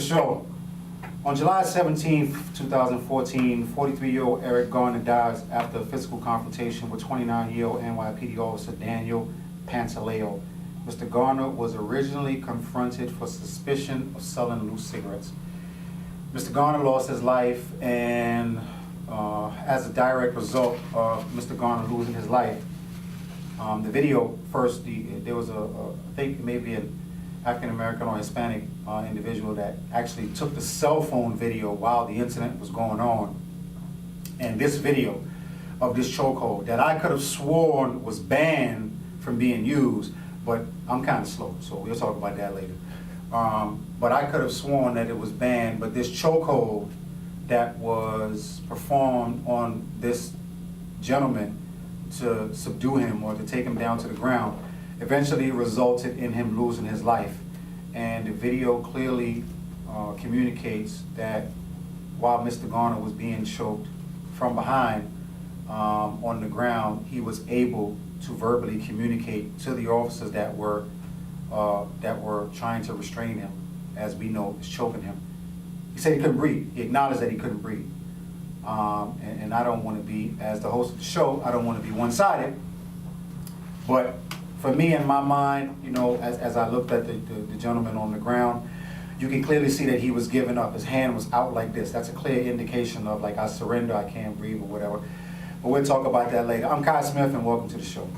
show. On July 17th, 2014, 43-year-old Eric Garner dies after a physical confrontation with 29-year-old NYPD officer Daniel Pantaleo. Mr. Garner was originally confronted for suspicion of selling loose cigarettes. Mr. Garner lost his life, and as a direct result of Mr. Garner losing his life, the video first, there was I think maybe an African-American or Hispanic individual that actually took the cell phone video while the incident was going on. And this video of this chokehold that I could have sworn was banned from being used, but I'm kind of slow, so we'll talk about that later. But I could have sworn that it was banned, but this chokehold that was performed on this gentleman to subdue him or to take him down to the ground eventually resulted in him losing his life. And the video clearly communicates that while Mr. Garner was being choked from behind on the ground, he was able to verbally communicate to the officers that were trying to restrain him, as we know is choking him. He said he couldn't breathe. He acknowledged that he couldn't breathe. And I don't want to be, as the host of the show, I don't want to be one-sided. But for me, in my mind, you know, as I looked at the gentleman on the ground, you can clearly see that he was giving up. His hand was out like this. That's a clear indication of, like, I surrender, I can't breathe, or whatever. But we'll talk about that later. I'm Kai Smith, and welcome to the show.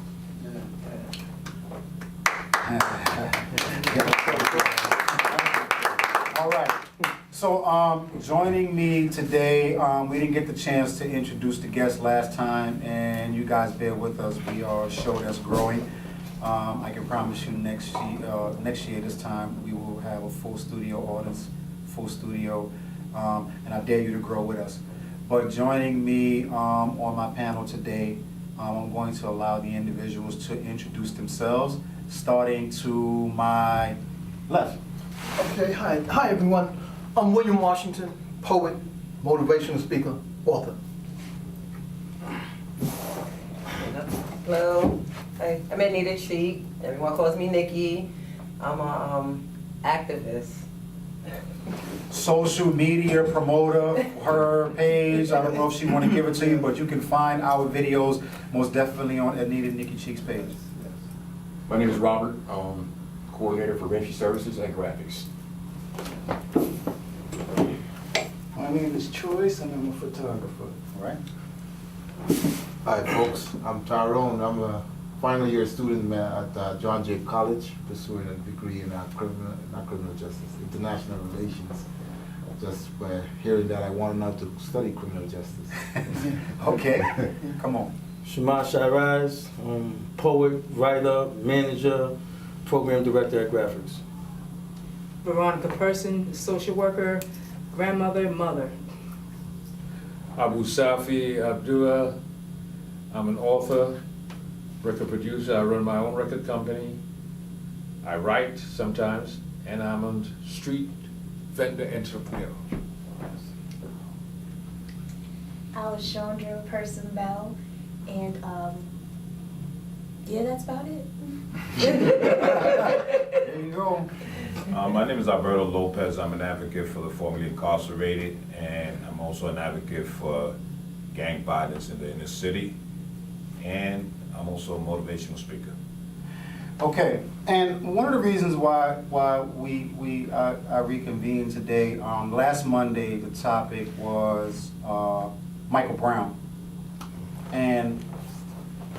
All right. So joining me today, we didn't get the chance to introduce the guests last time, and you guys bear with us. We are a show that's growing. I can promise you next year this time we will have a full studio audience, full studio, and I dare you to grow with us. But joining me on my panel today, I'm going to allow the individuals to introduce themselves, starting to my left. Okay, hi everyone. I'm William Washington, poet, motivational speaker, author. Hello, I'm Anita Cheek. Everyone calls me Nikki. I'm a activist. Social media promoter, her page. I don't know if she want to give it to you, but you can find our videos most definitely on Anita Nikki Cheek's page. My name is Robert, coordinator for Entry Services and Graphics. My name is Choice, and I'm a photographer. All right. Hi folks, I'm Tyrone. I'm a final year student at John Jay College, pursuing a degree in not criminal justice, international relations. Just by hearing that, I wanted now to study criminal justice. Okay, come on. Shema Shiraz, poet, writer, manager, program director at Graphics. Veronica Person, social worker, grandmother, mother. Abu Safi Abdullah, I'm an author, record producer. I run my own record company. I write sometimes, and I'm a street vendor entrepreneur. I was Chandra Person Bell, and yeah, that's about it. There you go. My name is Alberto Lopez. I'm an advocate for the formerly incarcerated, and I'm also an advocate for gang violence in the inner city, and I'm also a motivational speaker. Okay, and one of the reasons why I reconvened today, last Monday the topic was Michael Brown, and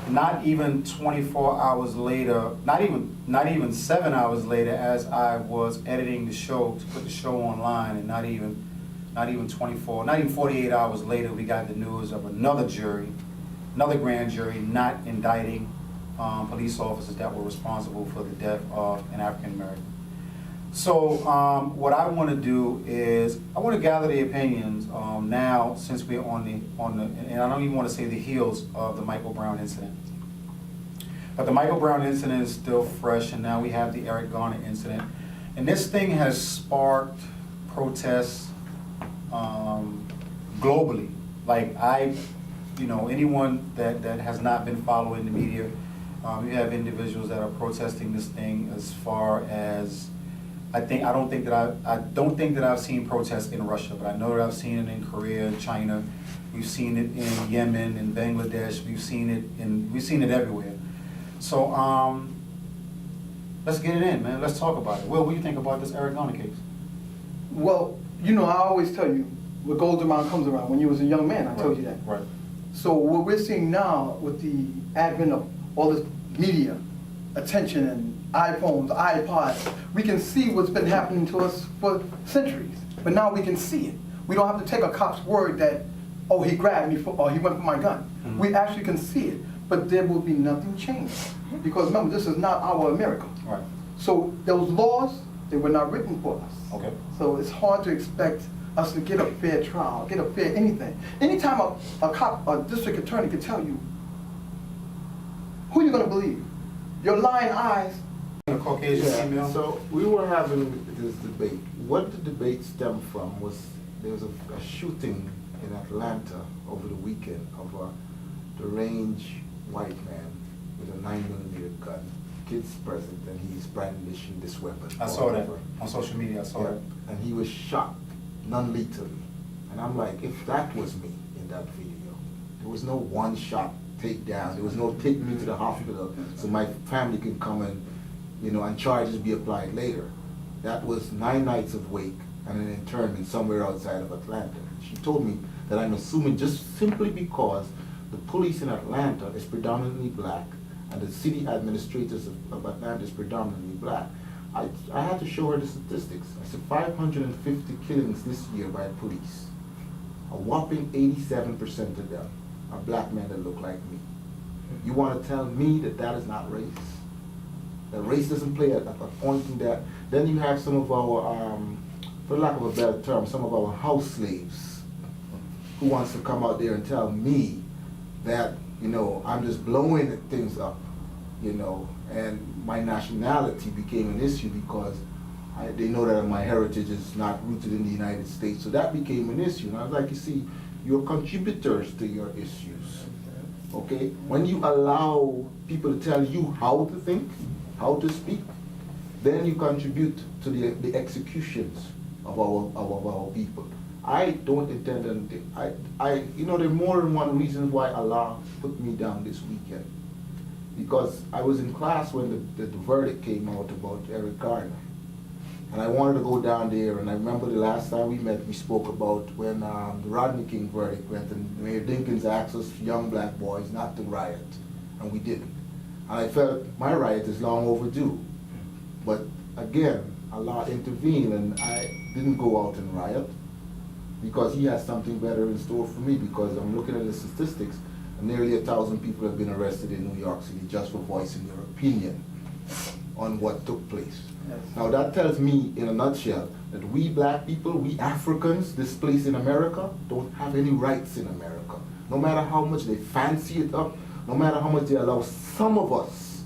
not even 24 hours later, not even 7 hours later, as I was editing the show to put the show online, and not even 48 hours later, we got the news of another grand jury not indicting police officers that were responsible for the death of an African American. So what I want to do is I want to gather the opinions now, since we're on the and I don't even want to say the heels of the Michael Brown incident. But the Michael Brown incident is still fresh, and now we have the Eric Garner incident. And this thing has sparked protests globally. Like anyone that has not been following the media, you have individuals that are protesting this thing as far as I don't think that I've seen protests in Russia, but I know that I've seen it in Korea, China. We've seen it in Yemen, in Bangladesh. We've seen it everywhere. So let's get it in, man. Let's talk about it. Will, what do you think about this Eric Garner case? Well, you know, I always tell you, what goes around comes around. When you was a young man, I told you that. Right. So what we're seeing now with the advent of all this media, attention and iPhones, iPods, we can see what's been happening to us for centuries. But now we can see it. We don't have to take a cop's word that, oh, he grabbed me or he went for my gun. Mhm. We actually can see it, but there will be nothing changed. Because remember, this is not our America. Right. So those laws, they were not written for us. Okay. So it's hard to expect us to get a fair trial, get a fair anything. Anytime a cop, a district attorney can tell you, who are you gonna believe? Your lying eyes. A Caucasian female. So we were having this debate. What the debate stemmed from was there was a shooting in Atlanta over the weekend of a deranged white man with a 9mm gun. Kid's present, and he's brandishing this weapon. I saw that on social media. I saw that. And he was shot non-lethally. And I'm like, if that was me in that video, there was no one shot takedown. There was no take me to the hospital so my family can come and, you know, and charges be applied later. That was 9 nights of wake and an internment somewhere outside of Atlanta. She told me that I'm assuming just simply because the police in Atlanta is predominantly black and the city administrators of Atlanta is predominantly black. I had to show her the statistics. I said 550 killings this year by police. A whopping 87% of them are black men that look like me. You want to tell me that that is not race? That race doesn't play a point in that? Then you have some of our, for lack of a better term, some of our house slaves who wants to come out there and tell me that, you know, I'm just blowing things up, you know, and my nationality became an issue because they know that my heritage is not rooted in the United States. So that became an issue. And I was like, you see, you're contributors to your issues, okay? When you allow people to tell you how to think, how to speak, then you contribute to the executions of our people. I don't intend anything. You know, there are more than one reason why Allah put me down this weekend. Because I was in class when the verdict came out about Eric Garner. And I wanted to go down there, and I remember the last time we met, we spoke about when the Rodney King verdict went, and Mayor Dinkins asked us young black boys not to riot, and we didn't. And I felt my riot is long overdue. But again, Allah intervened, and I didn't go out and riot, because he has something better in store for me, because I'm looking at the statistics, and nearly 1,000 people have been arrested in New York City just for voicing their opinion on what took place. Yes. Now that tells me, in a nutshell, that we black people, we Africans displaced in America, don't have any rights in America. No matter how much they fancy it up, no matter how much they allow some of us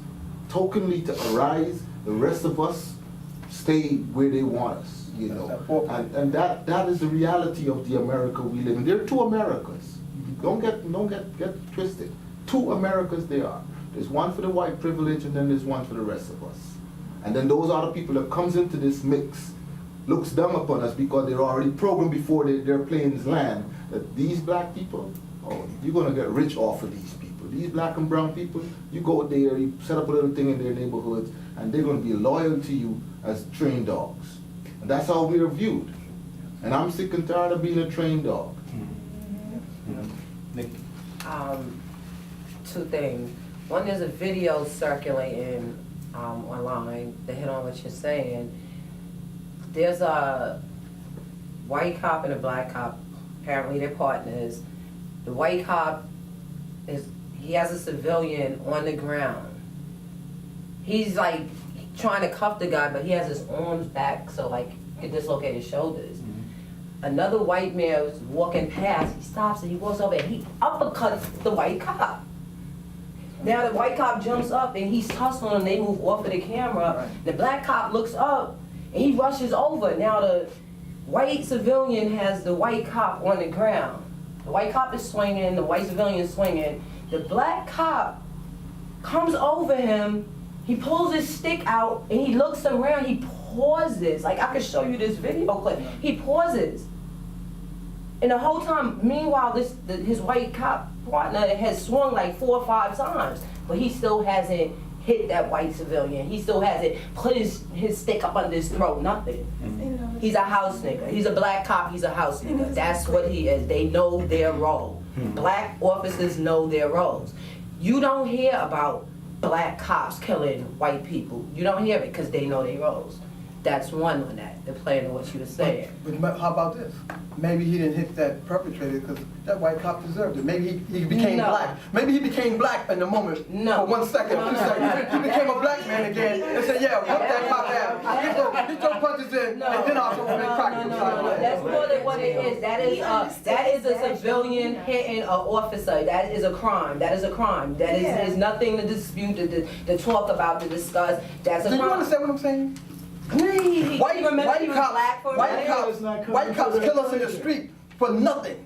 tokenly to arise, the rest of us stay where they want us, you know. And that is the reality of the America we live in. There are two Americas. Don't get twisted. Two Americas there are. There's one for the white privilege, and then there's one for the rest of us. And then those are the people that comes into this mix, looks down upon us because they're already programmed before they're playing this land, that these black people, oh, you're gonna get rich off of these people. These black and brown people, you go there, you set up a little thing in their neighborhoods, and they're gonna be loyal to you as trained dogs. And that's how we are viewed. And I'm sick and tired of being a trained dog. Nick. Two things. One, there's a video circulating online to hit on what you're saying. There's a white cop and a black cop. Apparently they're partners. The white cop he has a civilian on the ground. He's like trying to cuff the guy, but he has his arms back, so like he can dislocate his shoulders. Another white man was walking past. He stops and he walks over and he uppercuts the white cop. Now the white cop jumps up and he's tussling and they move off of the camera. The black cop looks up and he rushes over. Now the white civilian has the white cop on the ground. The white cop is swinging, the white civilian is swinging. The black cop comes over him, he pulls his stick out and he looks around, he pauses. Like, I could show you this video clip. He pauses. And the whole time, meanwhile, his white cop partner has swung like 4 or 5 times, but he still hasn't hit that white civilian. He still hasn't put his stick up under his throat, nothing. He's a house nigga. He's a black cop, he's a house nigga. That's what he is. They know their role. Black officers know their roles. You don't hear about black cops killing white people. You don't hear it because they know their roles. That's one on that, the plan of what you were saying. But how about this? Maybe he didn't hit that perpetrator because that white cop deserved it. Maybe he became black. Maybe he became black in the moment for 1 second, 2 seconds. He became a black man again and said, yeah, whoop that cop down. Get your punches in, and then I'll show him and crack him. That's more than what it is. That is a civilian hitting an officer. That is a crime. That is a crime. That is nothing to dispute, to talk about, to discuss. That's a crime. Do you understand what I'm saying? White cops kill us in the street for nothing.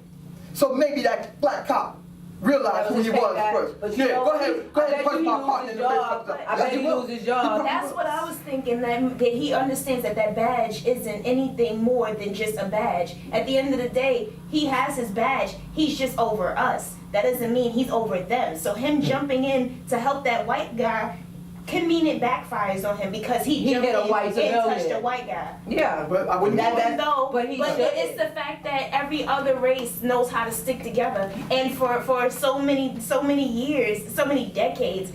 So maybe that black cop realized who he was first. Yeah, go ahead, punch my partner in the face. I bet he loses his job. That's what I was thinking, that he understands that badge isn't anything more than just a badge. At the end of the day, he has his badge. He's just over us. That doesn't mean he's over them. So him jumping in to help that white guy can mean it backfires on him because he jumped in and touched a white guy. Yeah, but I wouldn't but it's the fact that every other race knows how to stick together, and for so many years, so many decades,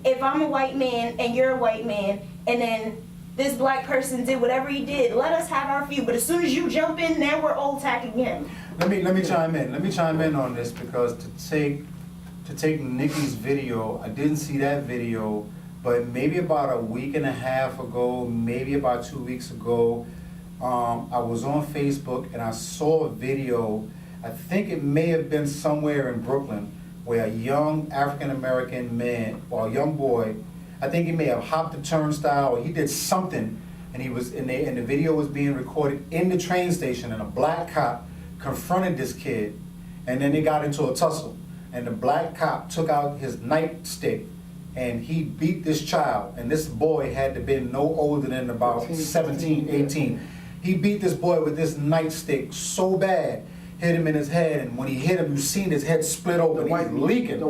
if I'm a white man and you're a white man, and then this black person did whatever he did, let us have our few. But as soon as you jump in, now we're old tack again. Let me chime in. Let me chime in on this because to take Nikki's video, I didn't see that video. But maybe about a week and a half ago, maybe about 2 weeks ago, I was on Facebook and I saw a video. I think it may have been somewhere in Brooklyn where a young African-American man or a young boy, I think he may have hopped a turnstile or he did something, and he was and the video was being recorded in the train station, and a black cop confronted this kid, and then they got into a tussle, and the black cop took out his nightstick and he beat this child, and this boy had to be no older than about 17, 18. He beat this boy with this nightstick so bad, hit him in his head, and when he hit him, you seen his head split open. He's leaking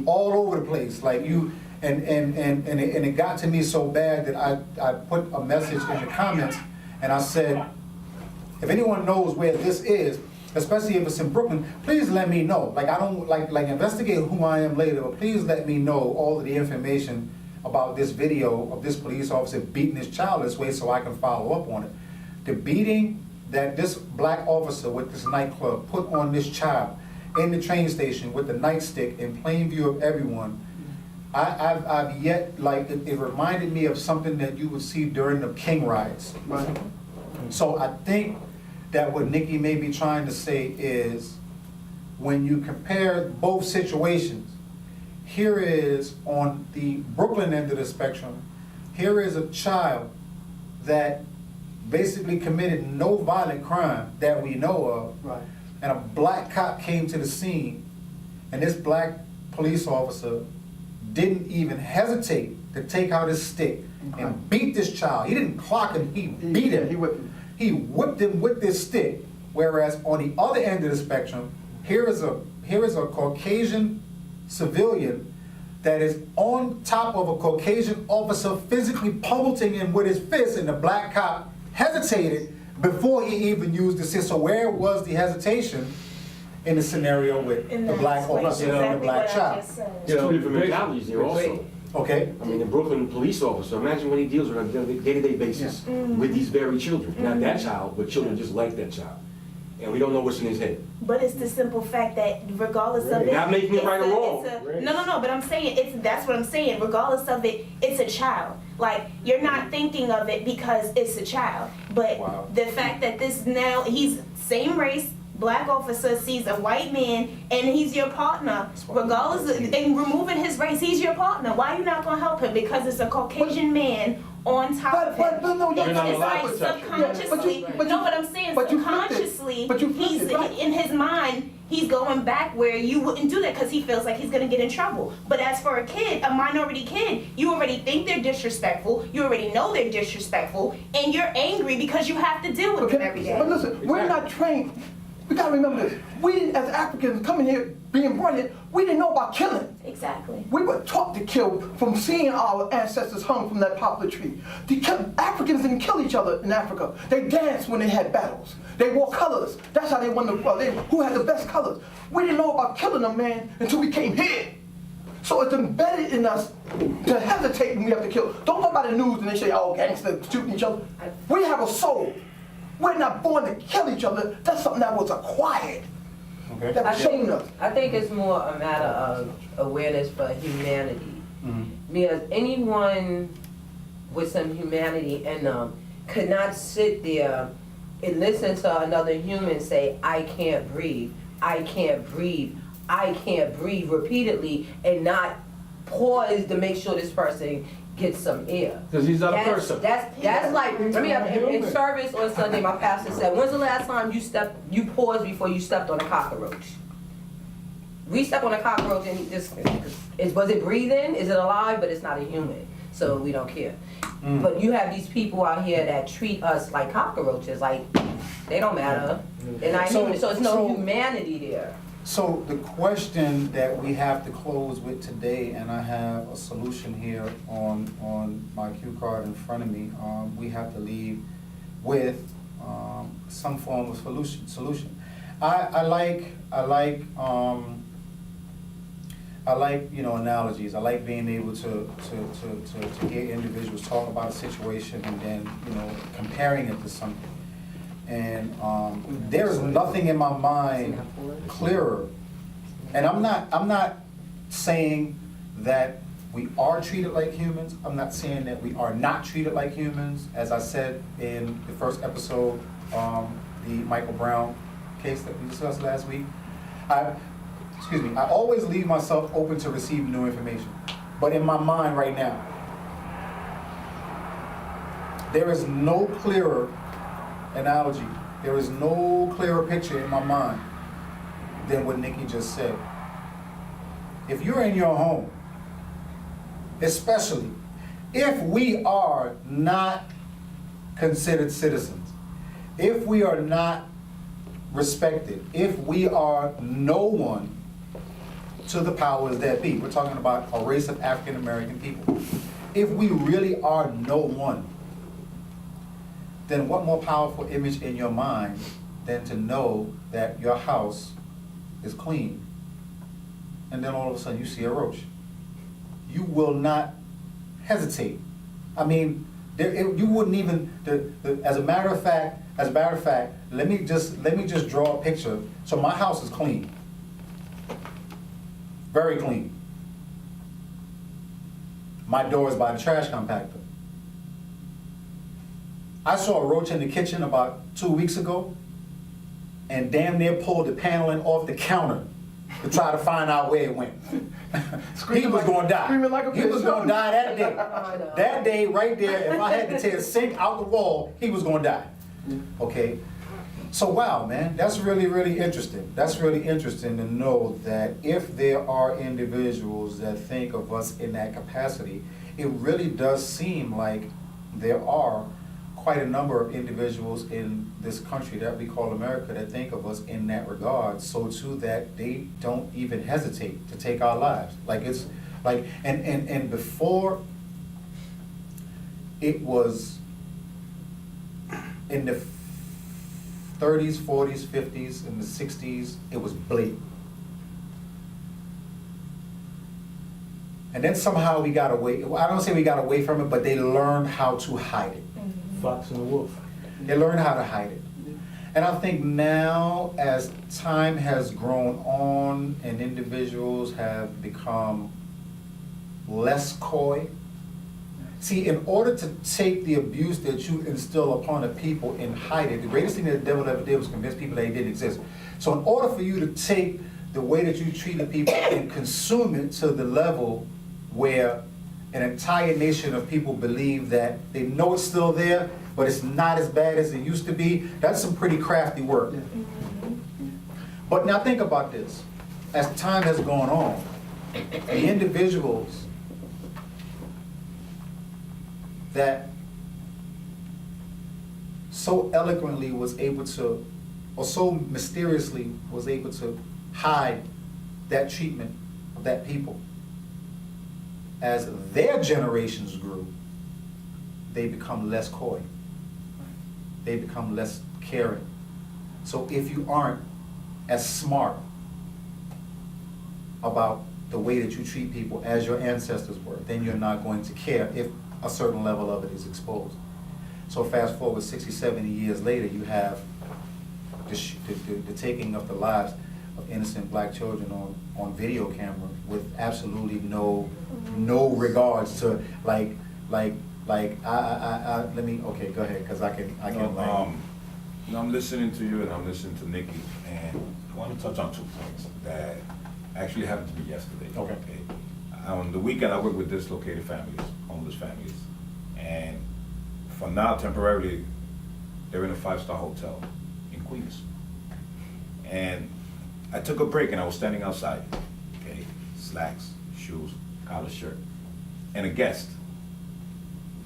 all over the place, like you. And it got to me so bad that I put a message in the comments, and I said, if anyone knows where this is, especially if it's in Brooklyn, please let me know. Like, I don't like investigate who I am later, but please let me know all of the information about this video of this police officer beating this child this way so I can follow up on it. The beating that this black officer with this nightclub put on this child in the train station with the nightstick in plain view of everyone, I've yet, like, it reminded me of something that you would see during the King riots. Right. So I think that what Nikki may be trying to say is, when you compare both situations, here is on the Brooklyn end of the spectrum, here is a child that basically committed no violent crime that we know of, Right. and a black cop came to the scene, and this black police officer didn't even hesitate to take out his stick and beat this child. He didn't clock him, he beat him. He whipped him. He whipped him with this stick. Whereas on the other end of the spectrum, here is a Caucasian civilian that is on top of a Caucasian officer physically pummeling him with his fist, and the black cop hesitated before he even used the stick. So where was the hesitation in the scenario with the black officer and the black child? There's two different mentalities there also. Okay. I mean, the Brooklyn police officer, imagine what he deals with on a day-to-day basis with these very children. Not that child, but children just like that child. And we don't know what's in his head. But it's the simple fact that regardless of it, not making it right or wrong. No. But I'm saying that's what I'm saying. Regardless of it, it's a child. Like, you're not thinking of it because it's a child. But the fact that he's same race, black officer sees a white man and he's your partner, regardless of and removing his race, he's your partner. Why are you not gonna help him? Because it's a Caucasian man on top of him. It's like subconsciously. No, but I'm saying subconsciously, he's in his mind. he's going back where you wouldn't do that because he feels like he's gonna get in trouble. But as for a kid, a minority kid, you already think they're disrespectful, you already know they're disrespectful, and you're angry because you have to deal with them every day. But listen, we're not trained. We gotta remember this. We didn't, as Africans coming here, being brought here, we didn't know about killing. Exactly. We were taught to kill from seeing our ancestors hung from that poplar tree. Africans didn't kill each other in Africa. They danced when they had battles. They wore colors. That's how they won the who had the best colors. We didn't know about killing a man until we came here. So it's embedded in us to hesitate when we have to kill. Don't go by the news and they say, oh, gangsters shooting each other. We have a soul. We're not born to kill each other. That's something that was acquired. Okay. That was shown us. I think it's more a matter of awareness for humanity. Because anyone with some humanity in them could not sit there and listen to another human say, I can't breathe, I can't breathe, I can't breathe repeatedly and not pause to make sure this person gets some air. Because he's not a person. That's like, I mean, in service on Sunday, my pastor said, when's the last time you paused before you stepped on a cockroach? We stepped on a cockroach and was it breathing? Is it alive? But it's not a human, so we don't care. But you have these people out here that treat us like cockroaches, like they don't matter. They're not human, so it's no humanity there. So the question that we have to close with today, and I have a solution here on my cue card in front of me, we have to leave with some form of solution. I like analogies. I like being able to hear individuals talk about a situation and then comparing it to something. And there is nothing in my mind clearer. And I'm not saying that we are treated like humans. I'm not saying that we are not treated like humans. As I said in the first episode, the Michael Brown case that we discussed last week, I always leave myself open to receiving new information. But in my mind right now, there is no clearer analogy, there is no clearer picture in my mind than what Nikki just said. If you're in your home, especially if we are not considered citizens, if we are not respected, if we are no one to the powers that be, we're talking about a race of African American people, if we really are no one, then what more powerful image in your mind than to know that your house is clean, and then all of a sudden you see a roach? You will not hesitate. I mean, you wouldn't even. As a matter of fact, let me just draw a picture. So my house is clean, very clean. My door is by the trash compactor. I saw a roach in the kitchen about 2 weeks ago and damn near pulled the paneling off the counter to try to find out where it went. He was going to die. He was going to die that day. That day right there, if I had to tear a sink out the wall, he was going to die. Okay? So wow, man, that's really, really interesting. That's really interesting to know that if there are individuals that think of us in that capacity, it really does seem like there are quite a number of individuals in this country that we call America that think of us in that regard, so too that they don't even hesitate to take our lives. Like it's like, and before it was in the 30s, 40s, 50s, and the 60s, it was blatant. And then somehow we got away, I don't say we got away from it, but they learned how to hide it. Fox and the wolf. They learn how to hide it. And I think now, as time has grown on and individuals have become less coy, see, in order to take the abuse that you instill upon a people and hide it, the greatest thing that the devil ever did was convince people that he didn't exist. So in order for you to take the way that you treated people and consume it to the level where an entire nation of people believe that they know it's still there, but it's not as bad as it used to be, that's some pretty crafty work. But now think about this. As time has gone on, the individuals that so eloquently was able to, or so mysteriously was able to hide that treatment of that people, as their generations grew, they become less coy. They become less caring. So if you aren't as smart about the way that you treat people as your ancestors were, then you're not going to care if a certain level of it is exposed. So fast forward 60, 70 years later, you have the taking of the lives of innocent black children on video camera with absolutely no regards to let me, okay, go ahead, because I can I'm listening to you and I'm listening to Nikki, and I want to touch on 2 points that actually happened to me yesterday. Okay. On the weekend, I work with dislocated families, homeless families, and for now, temporarily, they're in a 5-star hotel in Queens. And I took a break and I was standing outside, okay, slacks, shoes, collar shirt, and a guest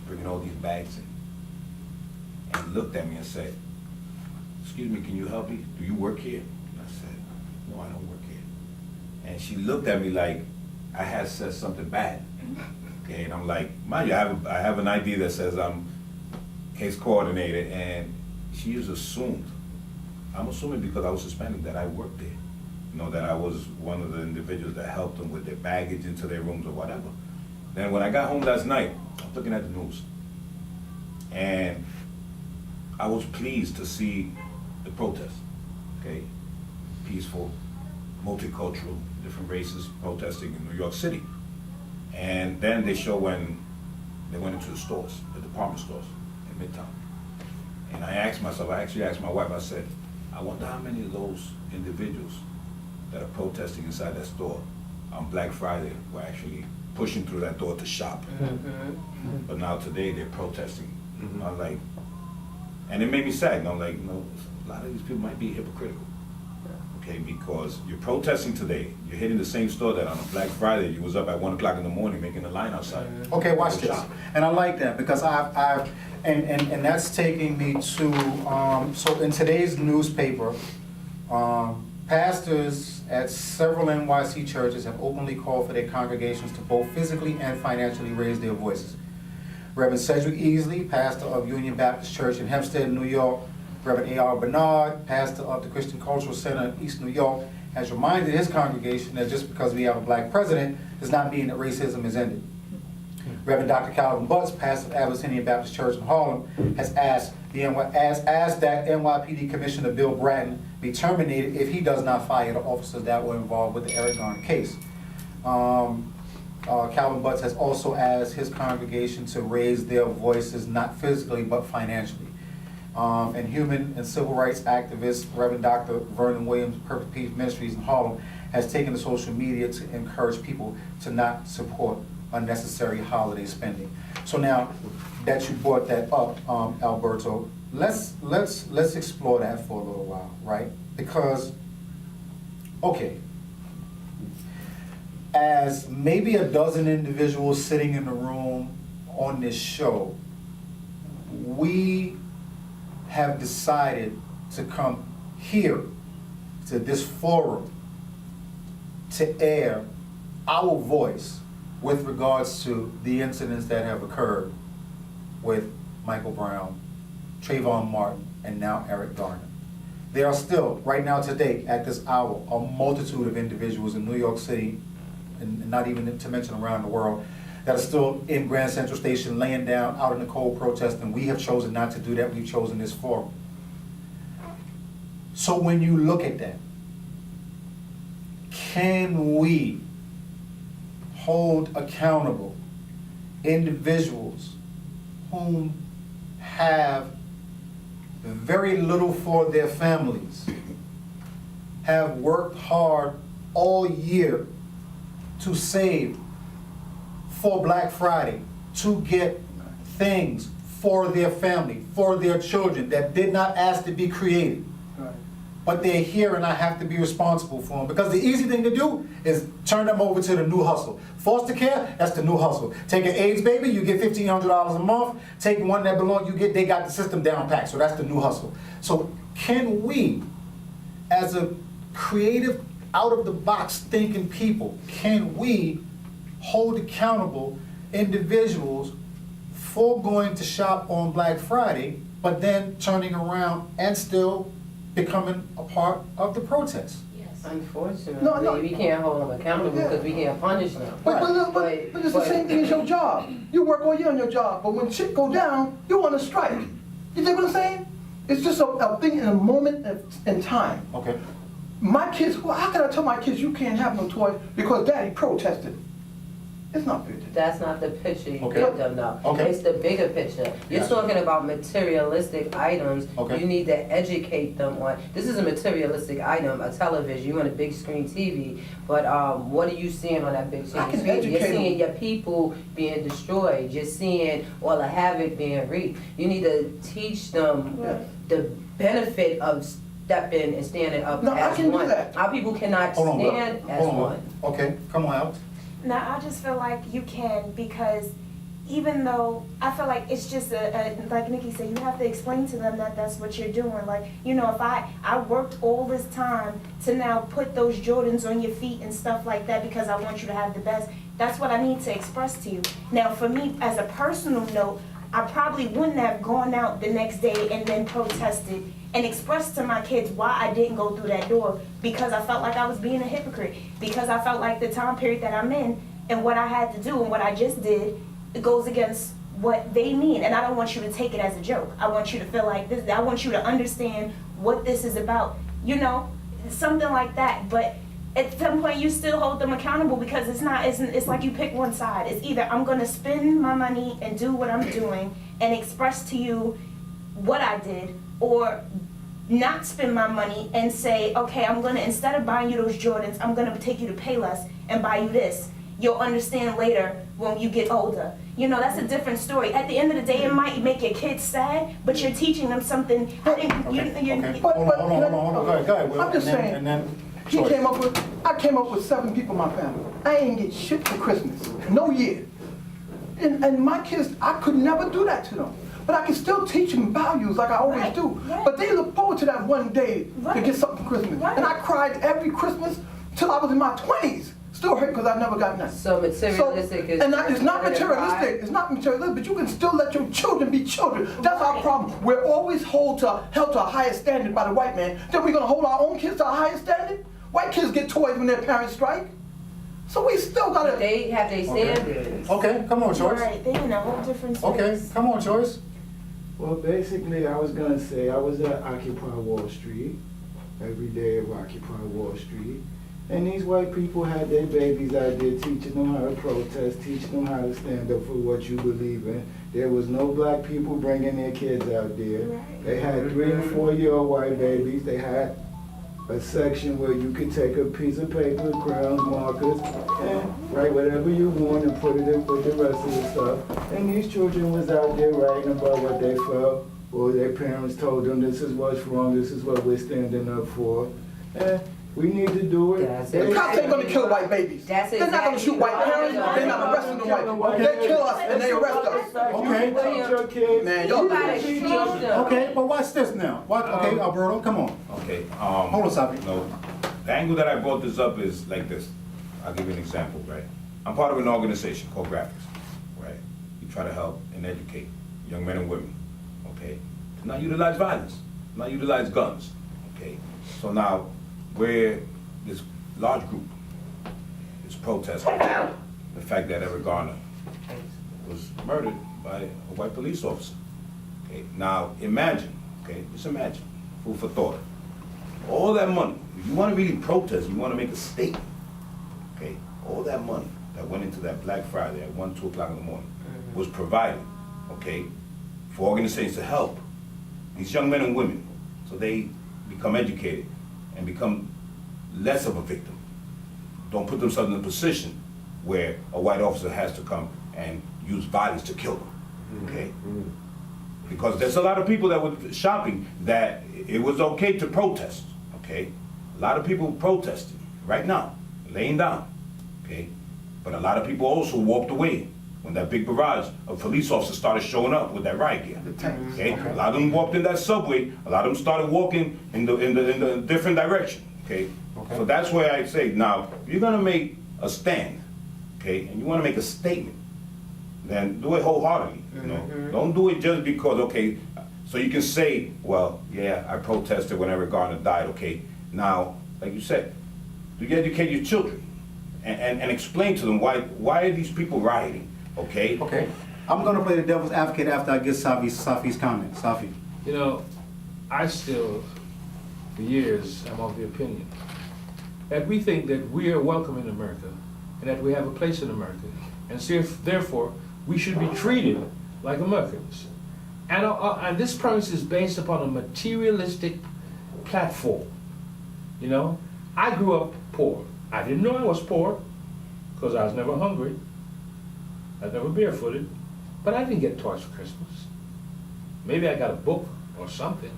bringing all these bags in, and looked at me and said, "Excuse me, can you help me? Do you work here?" I said, "No, I don't work here." And she looked at me like I had said something bad. Okay, and I'm like, mind you, I have an ID that says I'm case coordinator, and she just assumed. I'm assuming because I was Hispanic that I worked there. You know, that I was one of the individuals that helped them with their baggage into their rooms or whatever. Then when I got home last night, I was looking at the news, and I was pleased to see the protest, okay? Peaceful, multicultural, different races protesting in New York City. And then they show when they went into the stores, the department stores in Midtown. And I actually asked my wife, I said, I wonder how many of those individuals that are protesting inside that store on Black Friday were actually pushing through that door to shop. Mm-hmm. But now today they're protesting. I'm like, and it made me sad. And I'm like, a lot of these people might be hypocritical. Okay, because you're protesting today, you're hitting the same store that on a Black Friday you was up at 1 o'clock in the morning making a line outside. Okay, watch this. And I like that because and that's taking me to, so in today's newspaper, pastors at several NYC churches have openly called for their congregations to both physically and financially raise their voices. Reverend Cedric Easley, pastor of Union Baptist Church in Hempstead, New York, Reverend A.R. Bernard, pastor of the Christian Cultural Center in East New York, has reminded his congregation that just because we have a black president does not mean that racism is ended. Reverend Dr. Calvin Butts, pastor of Abyssinian Baptist Church in Harlem, has asked that NYPD Commissioner Bill Bratton be terminated if he does not fire the officers that were involved with the Eric Garner case. Calvin Butts has also asked his congregation to raise their voices, not physically, but financially. And human and civil rights activist, Reverend Dr. Vernon Williams, Perfect Peace Ministries in Harlem, has taken to social media to encourage people to not support unnecessary holiday spending. So now that you brought that up, Alberto, let's explore that for a little while, right? Because, okay, as maybe a dozen individuals sitting in the room on this show, we have decided to come here to this forum to air our voice with regards to the incidents that have occurred with Michael Brown, Trayvon Martin, and now Eric Garner. There are still, right now today, at this hour, a multitude of individuals in New York City, and not even to mention around the world, that are still in Grand Central Station laying down out in the cold protesting. We have chosen not to do that. We've chosen this forum. So when you look at that, can we hold accountable individuals whom have very little for their families, have worked hard all year to save for Black Friday, to get things for their family, for their children that did not ask to be created, Right. but they're here and I have to be responsible for them. Because the easy thing to do is turn them over to the new hustle. Foster care, that's the new hustle. Take an AIDS baby, you get $1,500 a month. Take one that belongs, they got the system down packed. So that's the new hustle. So can we, as a creative, out-of-the-box thinking people, can we hold accountable individuals for going to shop on Black Friday, but then turning around and still becoming a part of the protest? Unfortunately, we can't hold them accountable because we can't punish them. But it's the same thing as your job. You work all year on your job, but when shit go down, you want to strike. You dig what I'm saying? It's just a thing in a moment in time. Okay. My kids, well, how can I tell my kids you can't have no toy because daddy protested? It's not fair. That's not the picture you Okay. give them, though. Okay. It's the bigger picture. You're Gotcha. talking about materialistic items. Okay. You need to educate them on, this is a materialistic item, a television, you want a big screen TV, but what are you seeing on that big I screen can TV? educate You're seeing them. your people being destroyed. You're seeing all the havoc being reaped. You need to teach them the benefit of stepping and standing up No, I as can do one. that. Our people cannot Hold on, Will. stand as Hold on, Will. one. Okay, come on out. Now, I just feel like you can, because even though I feel like it's just like Nikki said, you have to explain to them that that's what you're doing. Like, you know, if I worked all this time to now put those Jordans on your feet and stuff like that because I want you to have the best, that's what I need to express to you. Now, for me, as a personal note, I probably wouldn't have gone out the next day and then protested and expressed to my kids why I didn't go through that door, because I felt like I was being a hypocrite, because I felt like the time period that I'm in and what I had to do and what I just did, it goes against what they mean. And I don't want you to take it as a joke. I want you to feel like this, I want you to understand what this is about, you know, something like that. But at some point you still hold them accountable, because it's like you pick one side. It's either I'm gonna spend my money and do what I'm doing and express to you what I did, or not spend my money and say, okay, I'm gonna, instead of buying you those Jordans, I'm gonna take you to Payless and buy you this. You'll understand later when you get older. You know, that's a different story. At the end of the day, it might make your kids sad, but you're teaching them something. Okay. Hold on. Go ahead, Will. I'm just saying, And then I came up with 7 people in my family. I ain't get shit for Christmas, no year. And my kids, I could never do that to them. But I can still teach them values like I always do. Right. But they look forward to that one day to get something for Christmas. Right. And I cried every Christmas till I was in my 20s. Still hurt because I never got nothing. So materialistic is... And it's not materialistic. It's not materialistic, but you can still let your children be children. That's our problem. We're always held to a higher standard by the white man. Then we're gonna hold our own kids to a higher standard? White kids get toys when their parents strike. So we still gotta... They have their standards. Okay, come on, Choice. Right, they in a whole different space. Okay, come on, Choice. Well, basically, I was gonna say, I was at Occupy Wall Street, every day of Occupy Wall Street, and these white people had their babies out there teaching them how to protest, teaching them how to stand up for what you believe in. There was no black people bringing their kids out there. Right. They had 3- and 4-year-old white babies. They had a section where you could take a piece of paper, crayons, markers, and write whatever you want and put it in with the rest of the stuff. And these children was out there writing about what they felt, or their parents told them this is what's wrong, this is what we're standing up for. And we need to do it. The cops ain't gonna kill white babies. They're not gonna shoot white parents. They're not arresting the white people. They kill us and they arrest us. Okay. Man, You y'all gotta teach them. Okay, but watch this now. Okay, Alberto, come on. Okay, Hold on, Safi. no, the angle that I brought this up is like this. I'll give you an example, right? I'm part of an organization called Graphics, right? We try to help and educate young men and women, okay? To not utilize violence, not utilize guns, okay? So now, where this large group is protesting the fact that Eric Garner was murdered by a white police officer. Okay, now imagine, okay, just imagine, food for thought. All that money, if you want to really protest, you want to make a statement, okay, all that money that went into that Black Friday at 1, 2 o'clock in the morning was provided, okay, for organizations to help these young men and women so they become educated and become less of a victim. Don't put themselves in a position where a white officer has to come and use violence to kill them, okay? Because there's a lot of people that were shopping that it was okay to protest, okay? A lot of people protesting right now, laying down, okay? But a lot of people also walked away when that big barrage of police officers started showing up with that riot gear. Okay? A lot of them walked in that subway. A lot of them started walking in the different direction. Okay? So that's where I say, now, if you're gonna make a stand, okay, and you wanna make a statement, then do it wholeheartedly. You know? Don't do it just because, okay, so you can say, well, yeah, I protested whenever Garner died. Okay, now, like you said, do you educate your children and explain to them why are these people rioting? Okay. Okay. I'm gonna play the devil's advocate after I get Safi's comment. Safi. You know, I still, for years, am of the opinion that we think that we are welcome in America and that we have a place in America, and so therefore we should be treated like Americans. And this premise is based upon a materialistic platform. You know, I grew up poor. I didn't know I was poor because I was never hungry. I was never barefooted, but I didn't get toys for Christmas. Maybe I got a book or something.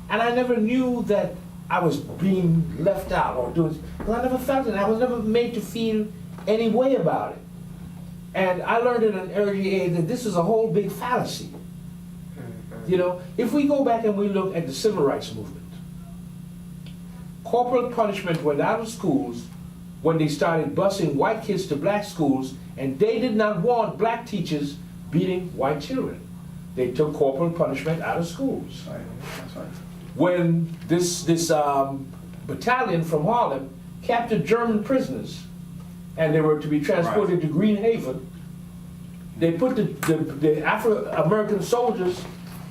And I never knew that I was being left out or doing, because I never felt it. I was never made to feel any way about it. And I learned at an early age that this is a whole big fallacy. You know, if we go back and we look at the civil rights movement, corporal punishment went out of schools when they started busing white kids to black schools, and they did not want black teachers beating white children. They took corporal punishment out of schools. That's right. When this battalion from Harlem captured German prisoners, and they were to be transported to Green Haven, they put the Afro-American soldiers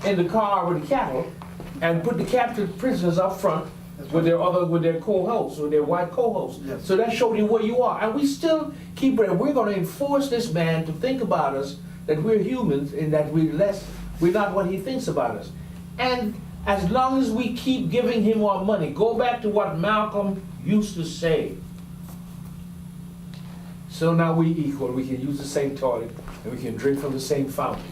in the car with the cattle and put the captured prisoners up front with their co-hosts, with their white co-hosts. Yes. So that showed you where you are. And we still keep it. We're going to enforce this man to think about us, that we're humans and that we're not what he thinks about us. And as long as we keep giving him our money, go back to what Malcolm used to say. So now we equal, we can use the same toilet, and we can drink from the same fountain.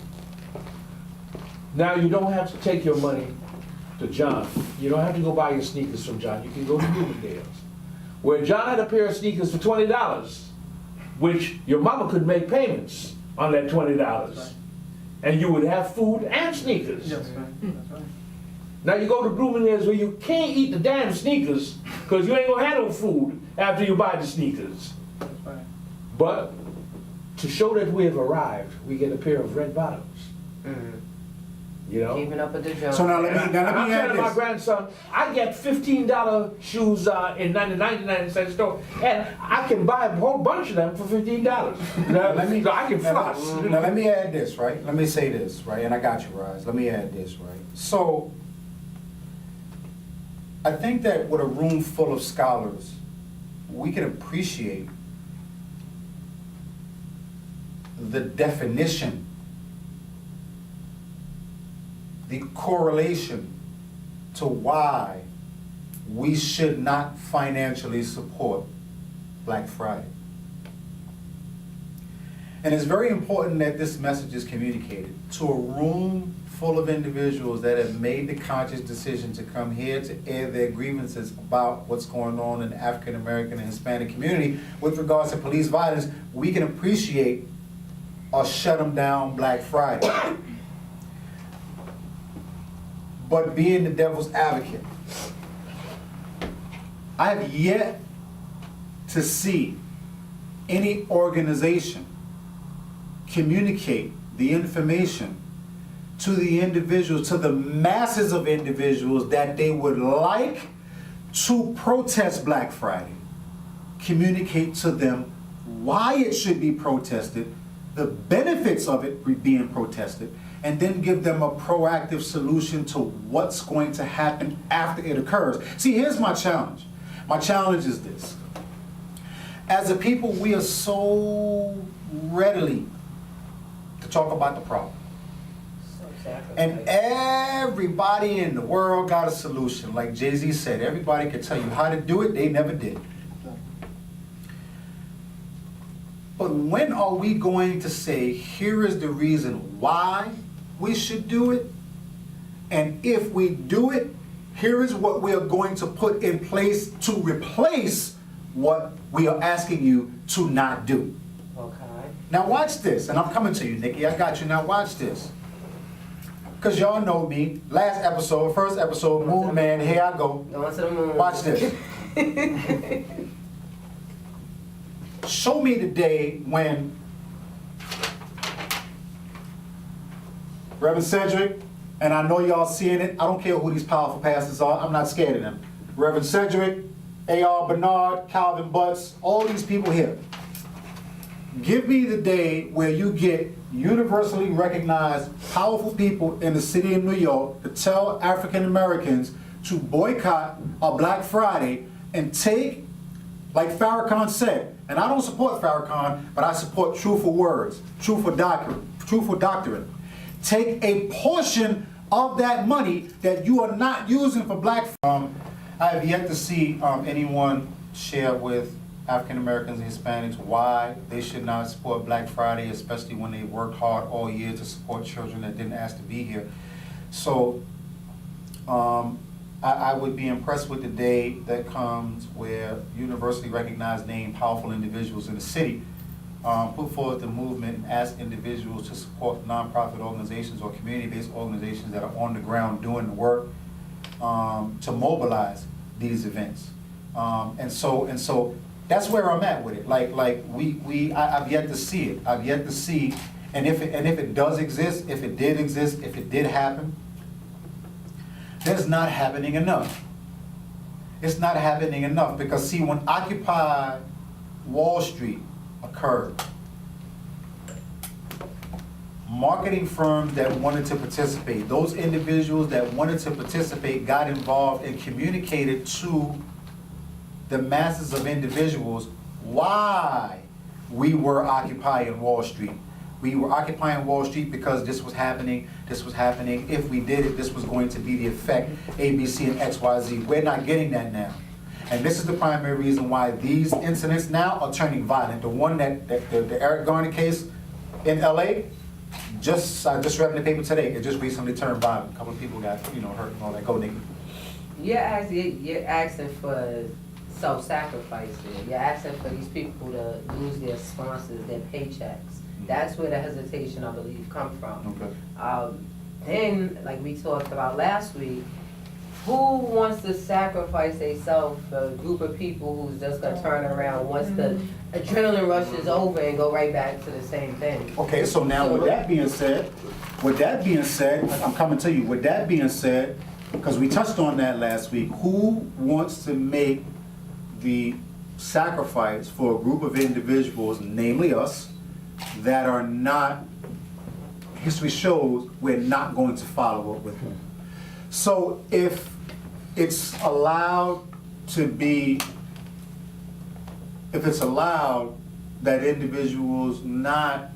Now you don't have to take your money to John. You don't have to go buy your sneakers from John. You can go to Bloomingdale's, where John had a pair of sneakers for $20, which your mama could make payments on that $20. And you would have food and sneakers. Yes, right. That's right. Now you go to Bloomingdale's where you can't eat the damn sneakers because you ain't gonna have no food after you buy the sneakers. That's right. But to show that we have arrived, we get a pair of red bottoms. You know? Keeping up with the Jones. So now let me I'm add telling my this. grandson, I get $15 shoes in 99-cent store, and I can buy a whole bunch of them for $15. So I can floss. Now let me add this, right? Let me say this, right? And I got you, Rise. Let me add this, right? So I think that with a room full of scholars, we can appreciate the definition, the correlation to why we should not financially support Black Friday. And it's very important that this message is communicated to a room full of individuals that have made the conscious decision to come here to air their grievances about what's going on in the African American and Hispanic community with regards to police violence. We can appreciate or shut them down Black Friday. But being the devil's advocate, I have yet to see any organization communicate the information to the individuals, to the masses of individuals that they would like to protest Black Friday. Communicate to them why it should be protested, the benefits of it being protested, and then give them a proactive solution to what's going to happen after it occurs. See, here's my challenge. My challenge is this. As a people, we are so readily to talk about the problem. And everybody in the world got a solution. Like Jay-Z said, everybody can tell you how to do it, they never did. But when are we going to say, here is the reason why we should do it? And if we do it, Here is what we are going to put in place to replace what we are asking you to not do. Okay. Now watch this, and I'm coming to you, Nikki. I got you. Now watch this. Because y'all know me. Last episode, first episode, Moon Man, here I go. Going to the moon. Watch this. Show me the day when Reverend Cedric, and I know y'all seeing it. I don't care who these powerful pastors are. I'm not scared of them. Reverend Cedric, A.R. Bernard, Calvin Butts, all these people here. Give me the day where you get universally recognized powerful people in the city of New York to tell African Americans to boycott a Black Friday and take, like Farrakhan said, and I don't support Farrakhan, but I support truthful words, truthful doctrine. Take a portion of that money that you are not using for Black Friday. I have yet to see anyone share with African Americans and Hispanics why they should not support Black Friday, especially when they worked hard all year to support children that didn't ask to be here. So I would be impressed with the day that comes where universally recognized named powerful individuals in the city put forward the movement and ask individuals to support nonprofit organizations or community-based organizations that are on the ground doing the work to mobilize these events. And so that's where I'm at with it. I've yet to see it. I've yet to see, and if it does exist, if it did happen, there's not happening enough. It's not happening enough because see, when Occupy Wall Street occurred, marketing firms that wanted to participate, those individuals that wanted to participate got involved and communicated to the masses of individuals why we were occupying Wall Street. We were occupying Wall Street because this was happening, If we did it, this was going to be the effect, A, B, C, and X, Y, Z. We're not getting that now. And this is the primary reason why these incidents now are turning violent. The one the Eric Garner case in LA, I just read in the paper today, it just recently turned violent. A couple of people got, hurt and all that. Go, Nikki. You're asking for self-sacrificing. You're asking for these people to lose their sponsors, their paychecks. That's where the hesitation, I believe, come from. Okay. Then, like we talked about last week, who wants to sacrifice themselves for a group of people who's just gonna turn around once the adrenaline rush is over and go right back to the same thing? Okay, so now with that being said, I'm coming to you. With that being said, because we touched on that last week, who wants to make the sacrifice for a group of individuals, namely us, that are not, history shows, we're not going to follow up with them. So if it's allowed that individuals not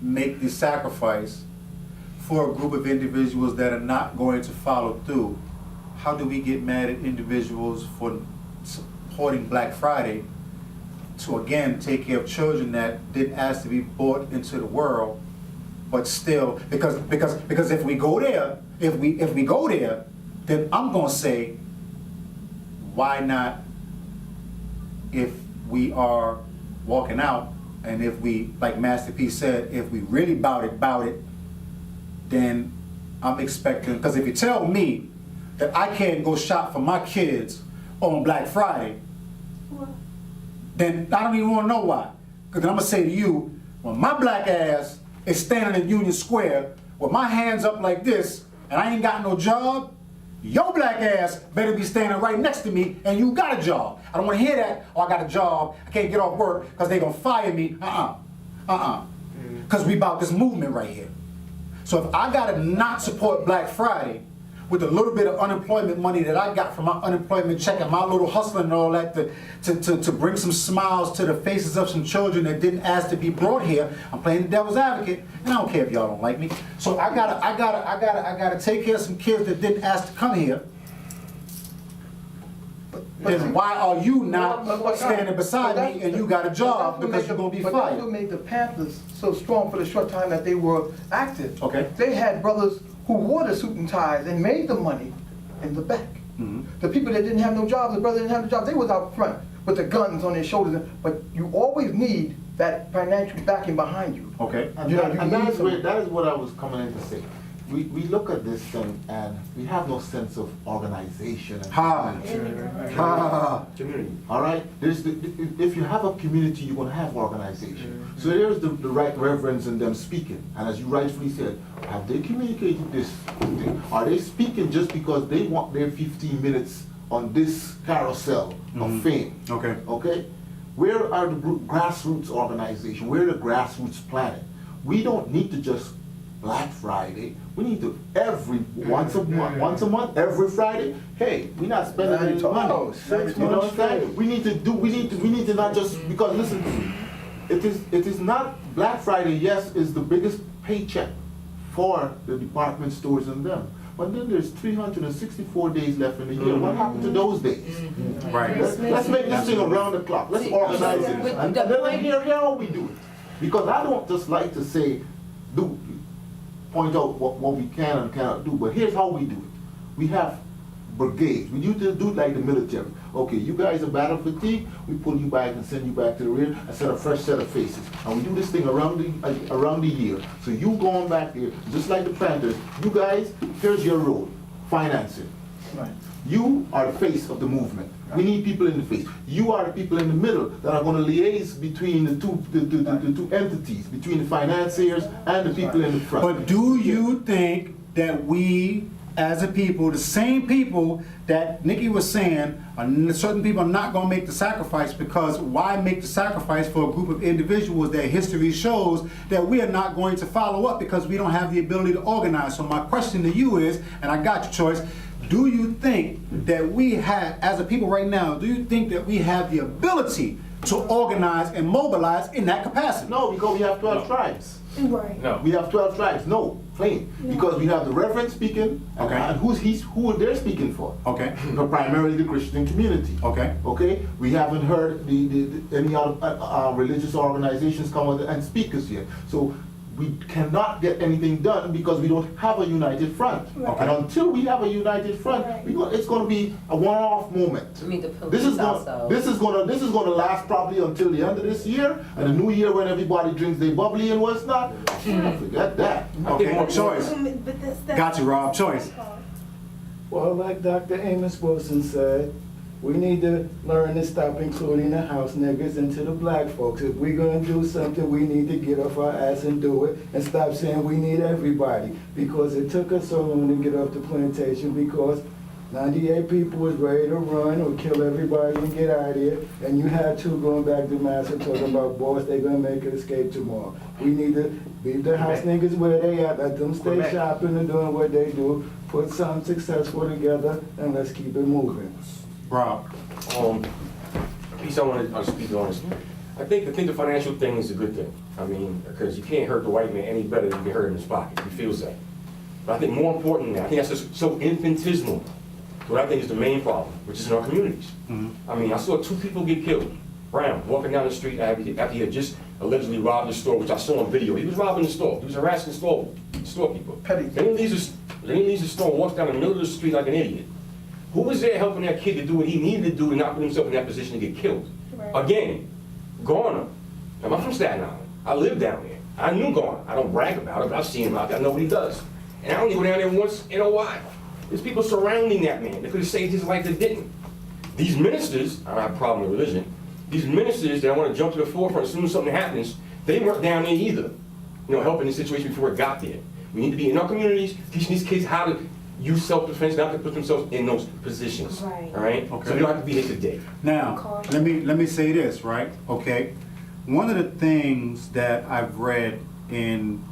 make the sacrifice for a group of individuals that are not going to follow through, how do we get mad at individuals for supporting Black Friday to again take care of children that didn't ask to be brought into the world, but still, because if we go there, then I'm gonna say, why not, if we are walking out, and if we, like Master P said, if we really bout it, then I'm expecting, because if you tell me that I can't go shop for my kids on Black Friday, then I don't even want to know why. Because then I'm going to say to you, when my black ass is standing in Union Square with my hands up like this, and I ain't got no job, your black ass better be standing right next to me and you got a job. I don't want to hear that, oh, I got a job, I can't get off work because they're going to fire me. Because we about this movement right here. So if I got to not support Black Friday with a little bit of unemployment money that I got from my unemployment check and my little hustling and all that to bring some smiles to the faces of some children that didn't ask to be brought here, I'm playing the devil's advocate, and I don't care if y'all don't like me. So I gotta take care of some kids that didn't ask to come here. Then why are you not standing beside me and you got a job because you're gonna be fired? But that's what made the Panthers so strong for the short time that they were active. Okay. They had brothers who wore the suit and ties and made the money in the back. The people that didn't have no jobs, the brother didn't have no jobs, they was out front with the guns on their shoulders. But you always need that financial backing behind you. Okay. And, You know, and you that, need is where, that is what I was coming in to say. We look at this thing and we have no sense of organization. And Community. all right? If you have a community, you're going to have organization. So there's the right reverends in them speaking. And as you rightfully said, have they communicated this thing? Are they speaking just because they want their 15 minutes on this carousel of fame? Okay. Okay? Where are the grassroots organization? Where are the grassroots planning? We don't need to just Black Friday. We need to once a month, every Friday. Hey, we're not spending any money. 6 You know months what I'm saying? We need to not just, because listen, it is not Black Friday. Yes, is the biggest paycheck for the department stores and them. But then there's 364 days left in the year. What happened to those days? Right. Let's make this thing around the clock. Let's organize it. And then here how we do it. Because I don't just like to say, point out what we can and cannot do, but here's how we do it. We have brigades. We used to do it like the military. Okay, you guys are battle fatigued, we pull you back and send you back to the rear and set a fresh set of faces. And we do this thing around the year. So you going back there, just like the planters, you guys, here's your role, financing. Right. You are the face of the movement. We need people in the face. You are the people in the middle that are going to liaise between the two entities, between the financiers and the people in the front. But do you think that we, as a people, the same people that Nikki was saying, certain people are not going to make the sacrifice, because why make the sacrifice for a group of individuals that history shows that we are not going to follow up because we don't have the ability to organize? So my question to you is, and I got your choice, do you think that we have, as a people right now, do you think that we have the ability to organize and mobilize in that capacity? No, because we have 12 tribes. Right. No. We have 12 tribes. No, plain. Because we have the reverend speaking, Okay. and who they're speaking for. Okay. Primarily the Christian community. Okay. Okay. We haven't heard any other religious organizations come out and speak us yet. So we cannot get anything done because we don't have a united front. Right. And until we have a united front, it's going to be a one-off moment. I mean, the This is police going also. to last probably until the end of this year, and the new year when everybody drinks their bubbly and what's not. Forget that. Okay, choice. But that's Got you, Rob. Choice. Well, like Dr. Amos Wilson said, we need to learn to stop including the house niggas into the black folks. If we're gonna do something, we need to get off our ass and do it, and stop saying we need everybody. Because it took us so long to get off the plantation, because 98 people was ready to run or kill everybody and get out of here, and you had two going back to Massa talking about, boss, they gonna make an escape tomorrow. We need to leave the house niggas where they at, let them stay shopping and doing what they do, put something successful together, and let's keep it moving. Rob. Piece I want to speak on is, I think the financial thing is a good thing. I mean, because you can't hurt the white man any better than you can hurt him in his pocket. He feels that. But I think more important than that, I think that's just so infinitesimal. What I think is the main problem, which is in our communities. I mean, I saw 2 people get killed. Brown, walking down the street after he had just allegedly robbed the store, which I saw on video. He was robbing the store. He was harassing the store people. Petty. Then he leaves the store and walks down the middle of the street like an idiot. Who was there helping that kid to do what he needed to do to not put himself in that position to get killed? Right. Again, Garner. Now, I'm from Staten Island. I live down there. I knew Garner. I don't brag about it, but I've seen him out there. I know what he does. And I only go down there once in a while. There's people surrounding that man. They could have saved his life, they didn't. These ministers, I don't have a problem with religion, these ministers that want to jump to the forefront as soon as something happens, they weren't down there either, helping the situation before it got there. We need to be in our communities, teaching these kids how to use self-defense, not to put themselves in those positions. Right. All right? Okay. So you don't have to be here today. Now, let me say this, right? Okay. One of the things that I've read in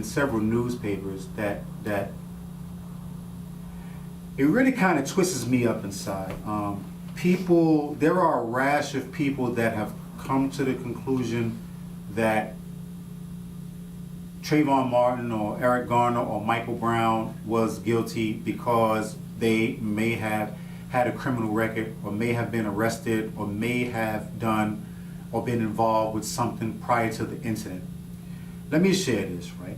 several newspapers that it really kind of twists me up inside. There are a rash of people that have come to the conclusion that Trayvon Martin or Eric Garner or Michael Brown was guilty because they may have had a criminal record or may have been arrested or may have done or been involved with something prior to the incident. Let me share this, right?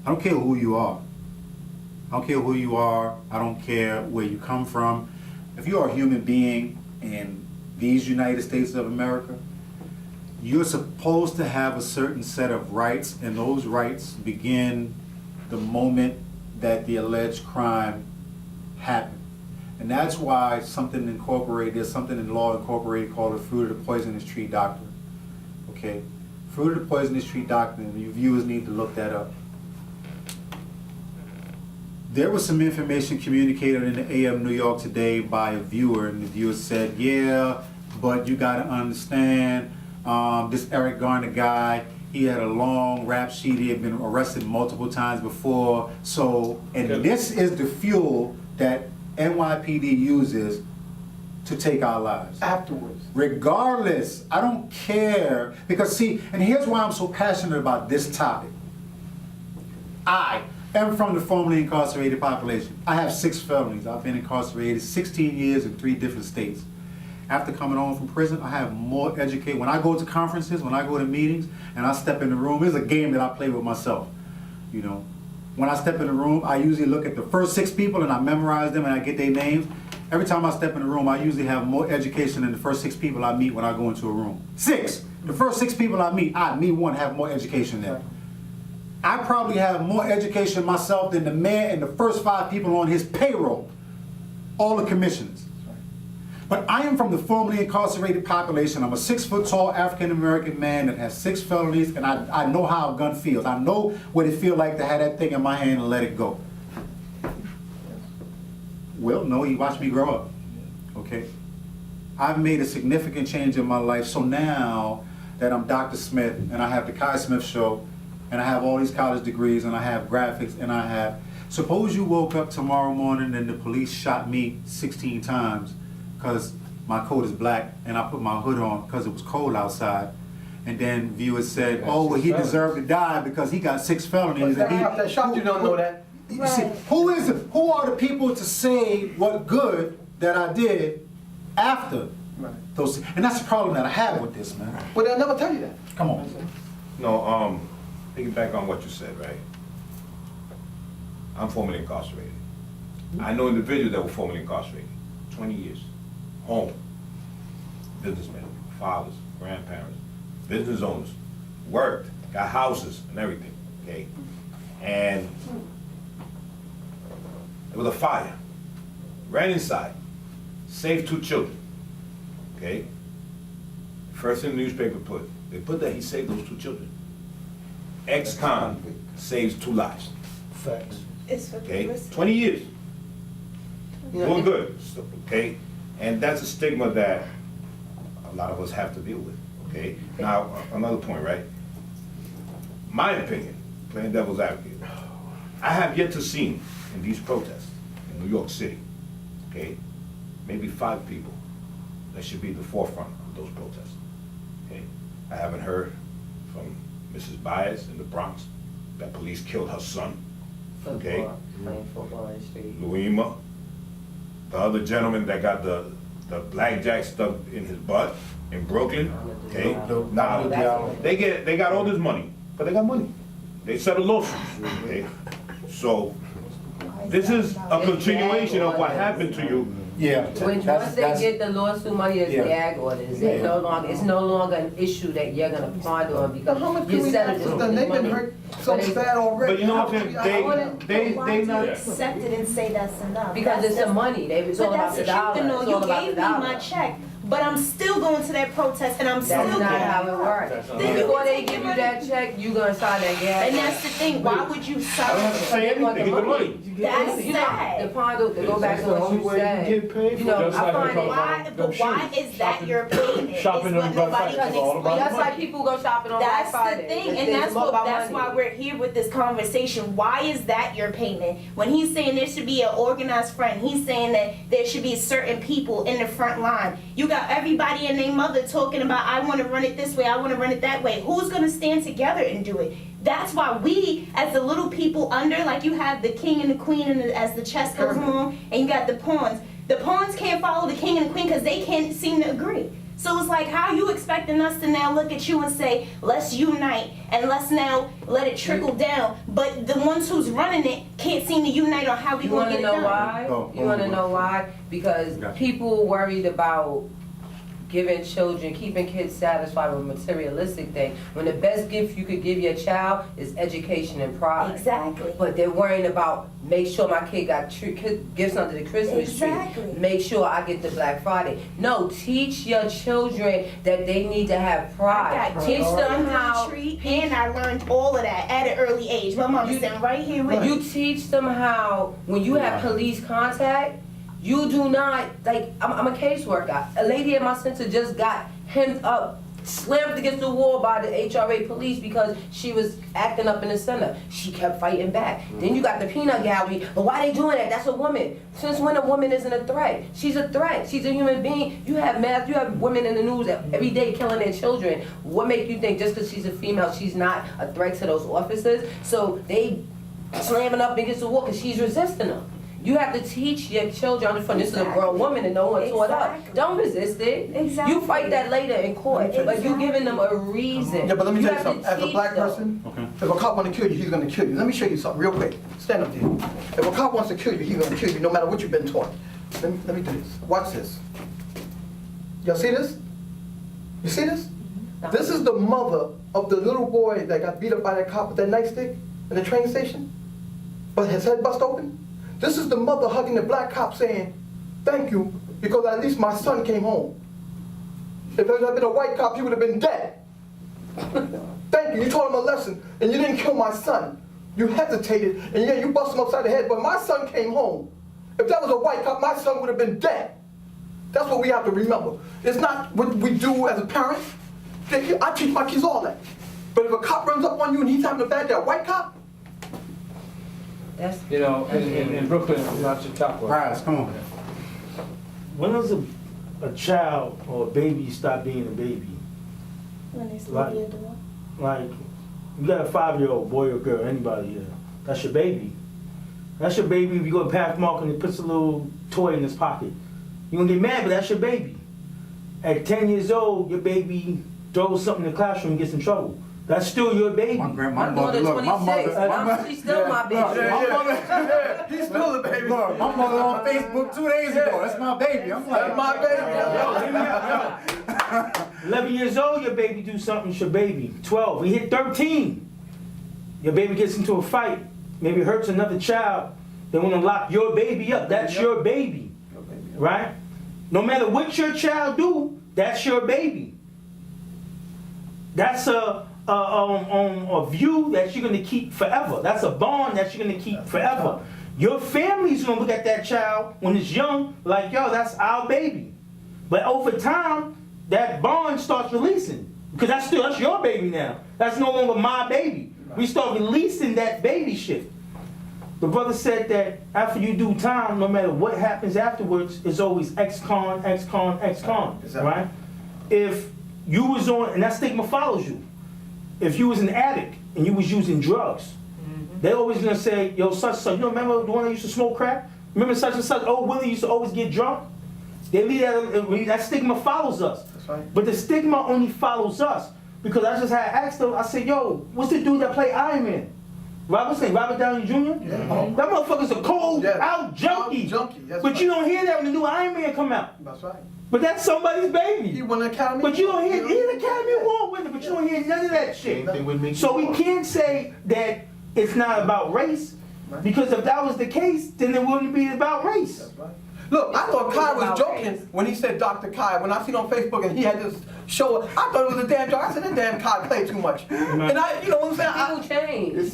I don't care who you are. I don't care who you are. I don't care where you come from. If you are a human being in these United States of America, you're supposed to have a certain set of rights, and those rights begin the moment that the alleged crime happened. And that's why there's something in law incorporated called the fruit of the poisonous tree doctrine. Okay? Fruit of the poisonous tree doctrine, you viewers need to look that up. There was some information communicated in the AM New York today by a viewer, and the viewer said, yeah, but you gotta understand, this Eric Garner guy, he had a long rap sheet, he had been arrested multiple times before, and this is the fuel that NYPD uses to take our lives. Afterwards. Regardless, I don't care, because see, and here's why I'm so passionate about this topic. I am from the formerly incarcerated population. I have 6 felonies. I've been incarcerated 16 years in 3 different states. After coming home from prison, I have more education. When I go to conferences, when I go to meetings, and I step in the room, it's a game that I play with myself, you know. When I step in the room, I usually look at the first 6 people and I memorize them and I get their names. Every time I step in the room, I usually have more education than the first 6 people I meet when I go into a room. 6! The first 6 people I meet, me one, have more education than them. I probably have more education myself than the man and the first 5 people on his payroll, all the commissioners. But I am from the formerly incarcerated population. I'm a 6-foot-tall African-American man that has 6 felonies, and I know how a gun feels. I know what it feels like to have that thing in my hand and let it go. Well, no, you watched me grow up, okay? I've made a significant change in my life, so now that I'm Dr. Smith, and I have the Kai Smith Show, and I have all these college degrees, and I have graphics, and I have... Suppose you woke up tomorrow morning and the police shot me 16 times because my coat is black, and I put my hood on because it was cold outside, and then viewers said, oh, well, he deserved to die because he got 6 felonies. But after that shot, you don't know that. You see, who are the people to say what good that I did after those? And that's the problem that I have with this, man. But they'll never tell you that. Come on. No, piggyback on what you said, right? I'm formerly incarcerated. I know individuals that were formerly incarcerated, 20 years, home, businessmen, fathers, grandparents, business owners, worked, got houses and everything, okay? And there was a fire, ran inside, saved 2 children, okay? First in the newspaper they put that he saved those 2 children. Ex-con saves 2 lives. Facts. Okay, 20 years. Doing good, okay? And that's a stigma that a lot of us have to deal with, okay? Now, another point, right? My opinion, playing devil's advocate, I have yet to see in these protests in New York City, okay, maybe 5 people that should be the forefront of those protests, okay? I haven't heard from Mrs. Baez in the Bronx that police killed her son, okay? Playing football in the street. Louima, the other gentleman that got the blackjack stuck in his butt in Brooklyn, okay? Now, they got all this money, but they got money. They settled lawsuits, okay? So, this is a continuation of what happened to you. Yeah. Once they get the lawsuit money as gag orders, it's no longer an issue that you're gonna ponder on because How much can you we settled access it. them? They've been hurt so bad already. But you know what I'm saying? They not... accept it and say that's enough. Because it's the money, it's all about the dollar. But that's the truth, It's all you about gave the me dollar. my check, but I'm still going to that protest and I'm still That's not getting how it works. Before they give you that check, you gonna sign that gag. And that's the thing, why would you I don't have to sign? say anything, get the money. That's You know, sad. the Pondo, to go back to what you said, you know, Just I like find the it. Why is that your payment? Shopping It's in what Black nobody Friday can is all about explain. That's like people go shopping on Black That's Friday. the thing, It's and that's all about that's money. why we're here with this conversation. Why is that your payment? When he's saying there should be an organized front, he's saying that there should be certain people in the front line. You got everybody and their mother talking about, I want to run it this way, I want to run it that way. Who's going to stand together and do it? That's why we, as the little people under, like you have the king and the queen and as the chess goes along, and you got the pawns. The pawns can't follow the king and the queen because they can't seem to agree. So it's like, how you expecting us to now look at you and say, let's unite and let's now let it trickle down, but the ones who's running it can't seem to unite on how we You gonna wanna get it know done. why? You wanna know why? Because people worried about giving children, keeping kids satisfied with materialistic things, when the best gift you could give your child is education and pride. Exactly. But they're worrying about, make sure my kid got gifts under the Christmas Exactly. tree. Make sure I get the Black Friday. No, teach your children that they need to have pride. I got Teach them how. tree, and I learned all of that at an early age. My mom was sitting right here with me. You teach them how, when you have police contact, you do not, like, I'm a caseworker. A lady at my center just got hemmed up, slammed against the wall by the HRA police because she was acting up in the center. She kept fighting back. Then you got the peanut gallery, but why they doing that? That's a woman. Since when a woman isn't a threat? She's a threat. She's a human being. You have women in the news every day killing their children. What make you think just because she's a female, she's not a threat to those officers? So they slamming up against the wall because she's resisting them. You have to teach your children, this is a grown woman and no one taught her. Don't resist it. Exactly. You fight that later in court, but you're giving them a reason. Yeah, but let me tell you have something. to As a teach black them. person, if a cop want to kill you, he's going to kill you. Let me show you something real quick. Stand up there. If a cop wants to kill you, he's going to kill you no matter what you've been taught. Let me do this. Watch this. Y'all see this? You see this? This is the mother of the little boy that got beat up by that cop with that nightstick in the train station, but his head bust open. This is the mother hugging the black cop saying, thank you, because at least my son came home. If there had been a white cop, he would have been dead. Thank you, you taught him a lesson, and you didn't kill my son. You hesitated, and yeah, you bust him upside the head, but my son came home. If that was a white cop, my son would have been dead. That's what we have to remember. It's not what we do as a parent. I teach my kids all that. But if a cop runs up on you and he's having a bad day, a white cop, That's, You know, in Brooklyn, not Chautauqua. Cries, come on. When does a child or a baby stop being a baby? When they sleep Like- in the door. Like, you got a 5-year-old boy or girl, anybody here. That's your baby. That's your baby. If you go to Pathmark and he puts a little toy in his pocket, you're gonna get mad, but that's your baby. At 10 years old, your baby throws something in the classroom and gets in trouble. That's still your baby. My my mother, daughter look, my 26, mother, she's still my baby. my mother, he's still a baby. look, my mother on Facebook 2 days ago, that's my baby. I'm like, That's my baby. 11 years old, your baby do something, it's your baby. 12, we hit 13. Your baby gets into a fight, maybe hurts another child, they want to lock your baby up. That's your baby, right? No matter what your child do, that's your baby. That's a view that you're going to keep forever. That's a bond that you're going to keep forever. Your family's going to look at that child when it's young like, yo, that's our baby. But over time, that bond starts releasing. Because that's your baby now. That's no longer my baby. We start releasing that baby shit. The brother said that after you do time, no matter what happens afterwards, it's always ex-con, ex-con, ex-con, right? If you was on, and that stigma follows you. If you was an addict and you was using drugs, they always gonna say, yo, such and such, you know, remember the one that used to smoke crack? Remember such and such, oh, Willie used to always get drunk? They leave that stigma follows us. That's right. But the stigma only follows us because I just had asked them, I said, yo, what's the dude that played Iron Man? Robert Downey Jr.? Yeah. That motherfucker's a cold out junkie. But you don't hear that when the new Iron Man come out. That's right. But that's somebody's baby. He won an Academy. But you don't hear, he's an Academy Award winner, but you don't hear none of that shit. Same thing with me. So we can't say that it's not about race, because if that was the case, then it wouldn't be about race. That's right. Look, I thought Kai was joking when he said Dr. Kai. When I seen on Facebook and he had this show, I thought it was a damn joke. I said that damn Kai played too much. And I, you know what I'm saying? People change.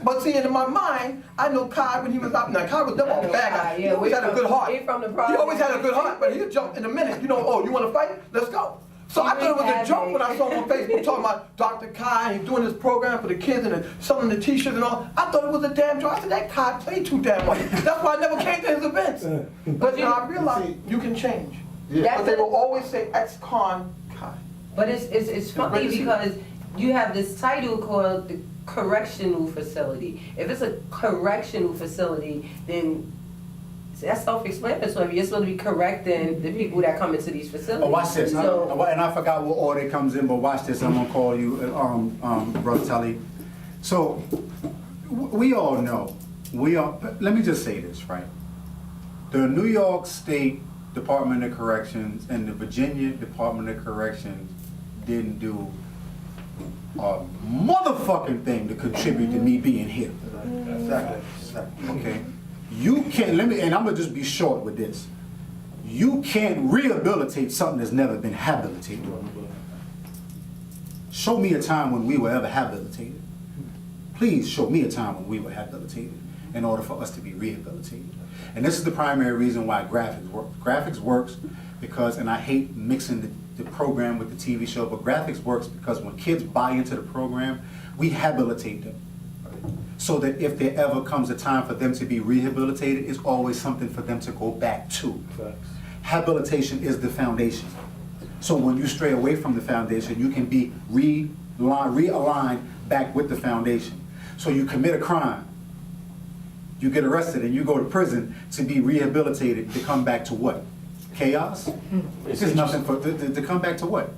But see, in my mind, I know Kai when he was out. Now Kai was never a bad guy. He always had a good heart. He from the He always had a good heart, but he'd jump in a minute. You know, oh, you want to fight? Let's go. So I thought it was a joke when I saw him on Facebook talking about Dr. Kai and doing this program for the kids and selling the t-shirts and all. I thought it was a damn joke. I said, that Kai played too damn much. That's why I never came to his events. But now I realized you can change. Yeah. But they will always say ex-con Kai. But it's funny because you have this title called the correctional facility. If it's a correctional facility, then That's self-explanatory. You're supposed to be correcting the people that come into these facilities. Oh, watch this. So, And I forgot what order it comes in, but watch this. I'm gonna call you, Brother Tully. So, we all know, let me just say this, right? The New York State Department of Corrections and the Virginia Department of Corrections didn't do a motherfucking thing to contribute to me being here. Exactly. Okay? You can't, and I'm gonna just be short with this. You can't rehabilitate something that's never been habilitated. Show me a time when we were ever habilitated. Please show me a time when we were habilitated in order for us to be rehabilitated. And this is the primary reason why graphics works. Graphics works because, and I hate mixing the program with the TV show, but graphics works because when kids buy into the program, we habilitate them. So that if there ever comes a time for them to be rehabilitated, it's always something for them to go back to. Habilitation is the foundation. So when you stray away from the foundation, you can be realigned back with the foundation. So you commit a crime, you get arrested, and you go to prison to be rehabilitated to come back to what? Chaos? It's nothing to come back to what?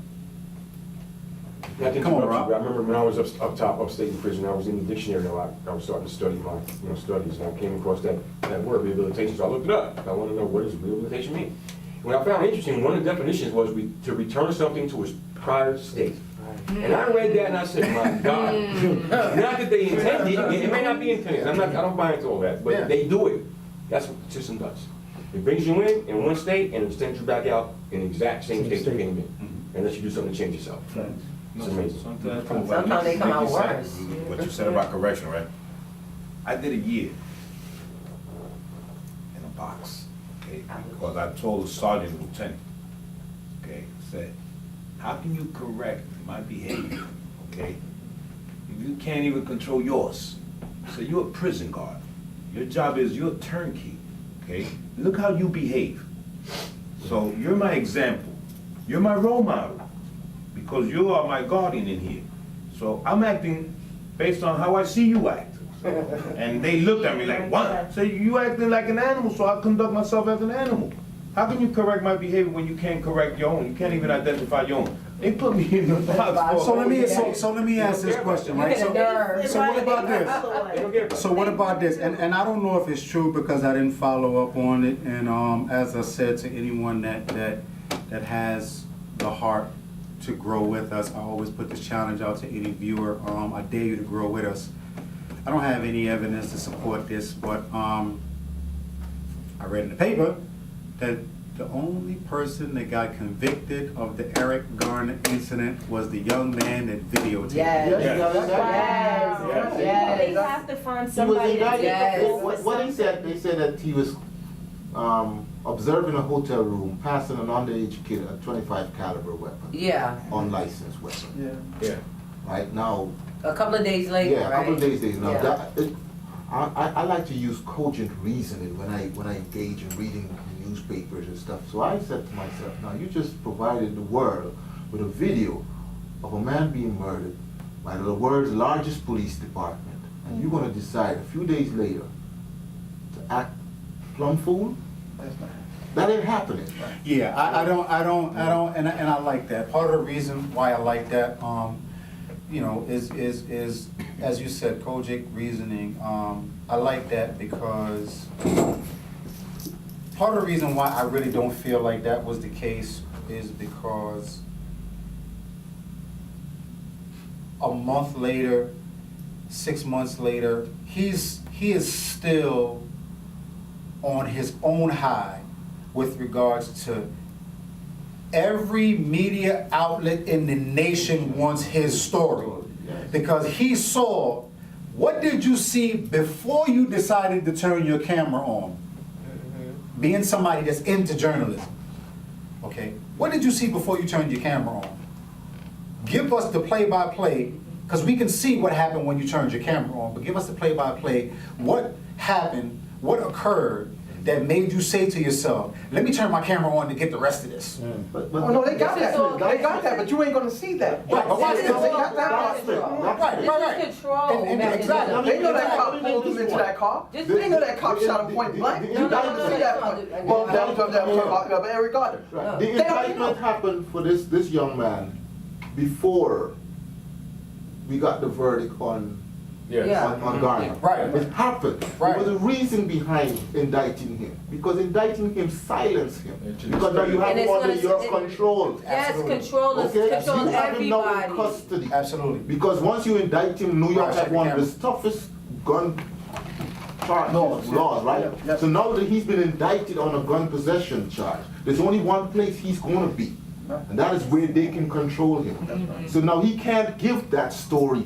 Come on, Rob. I remember when I was upstate in prison, I was in the dictionary a lot. I was starting to study my studies, and I came across that word, rehabilitation. So I looked it up. I want to know, what does rehabilitation mean? And what I found interesting, one of the definitions was to return something to its prior state. And I read that and I said, my God. Not that they intended it. It may not be intended. I don't buy into all that, but they do it. That's what the system does. It brings you in one state and it sends you back out in the exact same state you came in, unless you do something to change yourself. It's amazing. sometimes they come out worse. What you said about correction, right? I did a year in a box, okay? Because I told the sergeant lieutenant, okay, said, how can you correct my behavior, okay, if you can't even control yours? So you're a prison guard. Your job is you're a turnkey, okay? Look how you behave. So you're my example. You're my role model. Because you are my guardian in here. So I'm acting based on how I see you act. And they looked at me like, what? So you acting like an animal, so I conduct myself as an animal. How can you correct my behavior when you can't correct your own? You can't even identify your own. They put me in the box. So let me ask this question, right? So what about this? So what about this? And I don't know if it's true because I didn't follow up on it. And as I said to anyone that has the heart to grow with us, I always put this challenge out to any viewer. I dare you to grow with us. I don't have any evidence to support this, but I read in the paper that the only person that got convicted of the Eric Garner incident was the young man that videotaped. Yes. They have to find somebody to take the full What he said, they said that he was observing a hotel room, passing an underage kid a .25 caliber weapon. Yeah. Unlicensed weapon. Yeah. Right now. A couple of days later, Yeah, a couple of days later. Now, Yeah. I like to use cogent reasoning when I engage in reading newspapers and stuff. So I said to myself, now you just provided the world with a video of a man being murdered by the world's largest police department, and you're going to decide a few days later to act plumb fool? That ain't happening. Yeah, I don't, and I like that. Part of the reason why I like that, is as you said, Kojic reasoning. I like that because part of the reason why I really don't feel like that was the case is because a month later, 6 months later, he is still on his own high with regards to every media outlet in the nation wants his story. Because he saw, what did you see before you decided to turn your camera on? Being somebody that's into journalism, okay? What did you see before you turned your camera on? Give us the play-by-play, because we can see what happened when you turned your camera on, but give us the play-by-play, what happened, what occurred that made you say to yourself, let me turn my camera on to get the rest of this? Oh, no, they got that. They got that, but you ain't gonna see that. Right, but watch This this. is They all got that part. control. Right, This right. is control. And mechanism. exactly. They know that cop pulled him into that car. Just They know that cop shot him point blank. You No, don't see that. Well, that was about Eric Garner. Right. The indictment happened for this young man before we got the verdict on Yes. Yeah. on Garner. Right. It happened. Right. There was a reason behind indicting him. Because indicting him silenced him. Because now you have And him it's under gonna- your it- control. Yes, Absolutely. control is Okay? control You have him now in everybody. custody. Absolutely. Because once you indict him, New York Right, has check one the of the camera. toughest gun charge Laws, laws, right? yeah. So now that he's been indicted on a gun possession charge, there's only one place he's gonna be. And that is where they can control him. So now he can't give that story.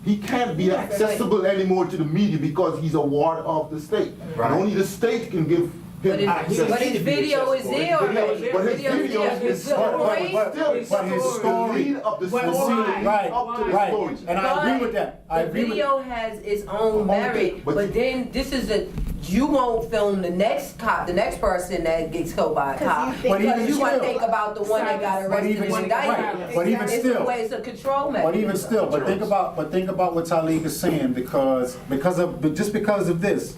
He can't be accessible anymore to the media because he's a ward of the state. Right. And only the state can give But him his, access. but his video is there already. But his video His is story. But his story, lead up the But story, why? right, up to the right. story. And I agree with that. I The agree with video has its own Okay, merit, but but then this is you won't film the next cop, the next person that gets killed by a 'Cause cop. you think- But even Because you want to still- think about the one that got But arrested even and still, indicted. right, but even It's still- a way, it's a control But mechanism. even still, but think about what Talik is saying because of this.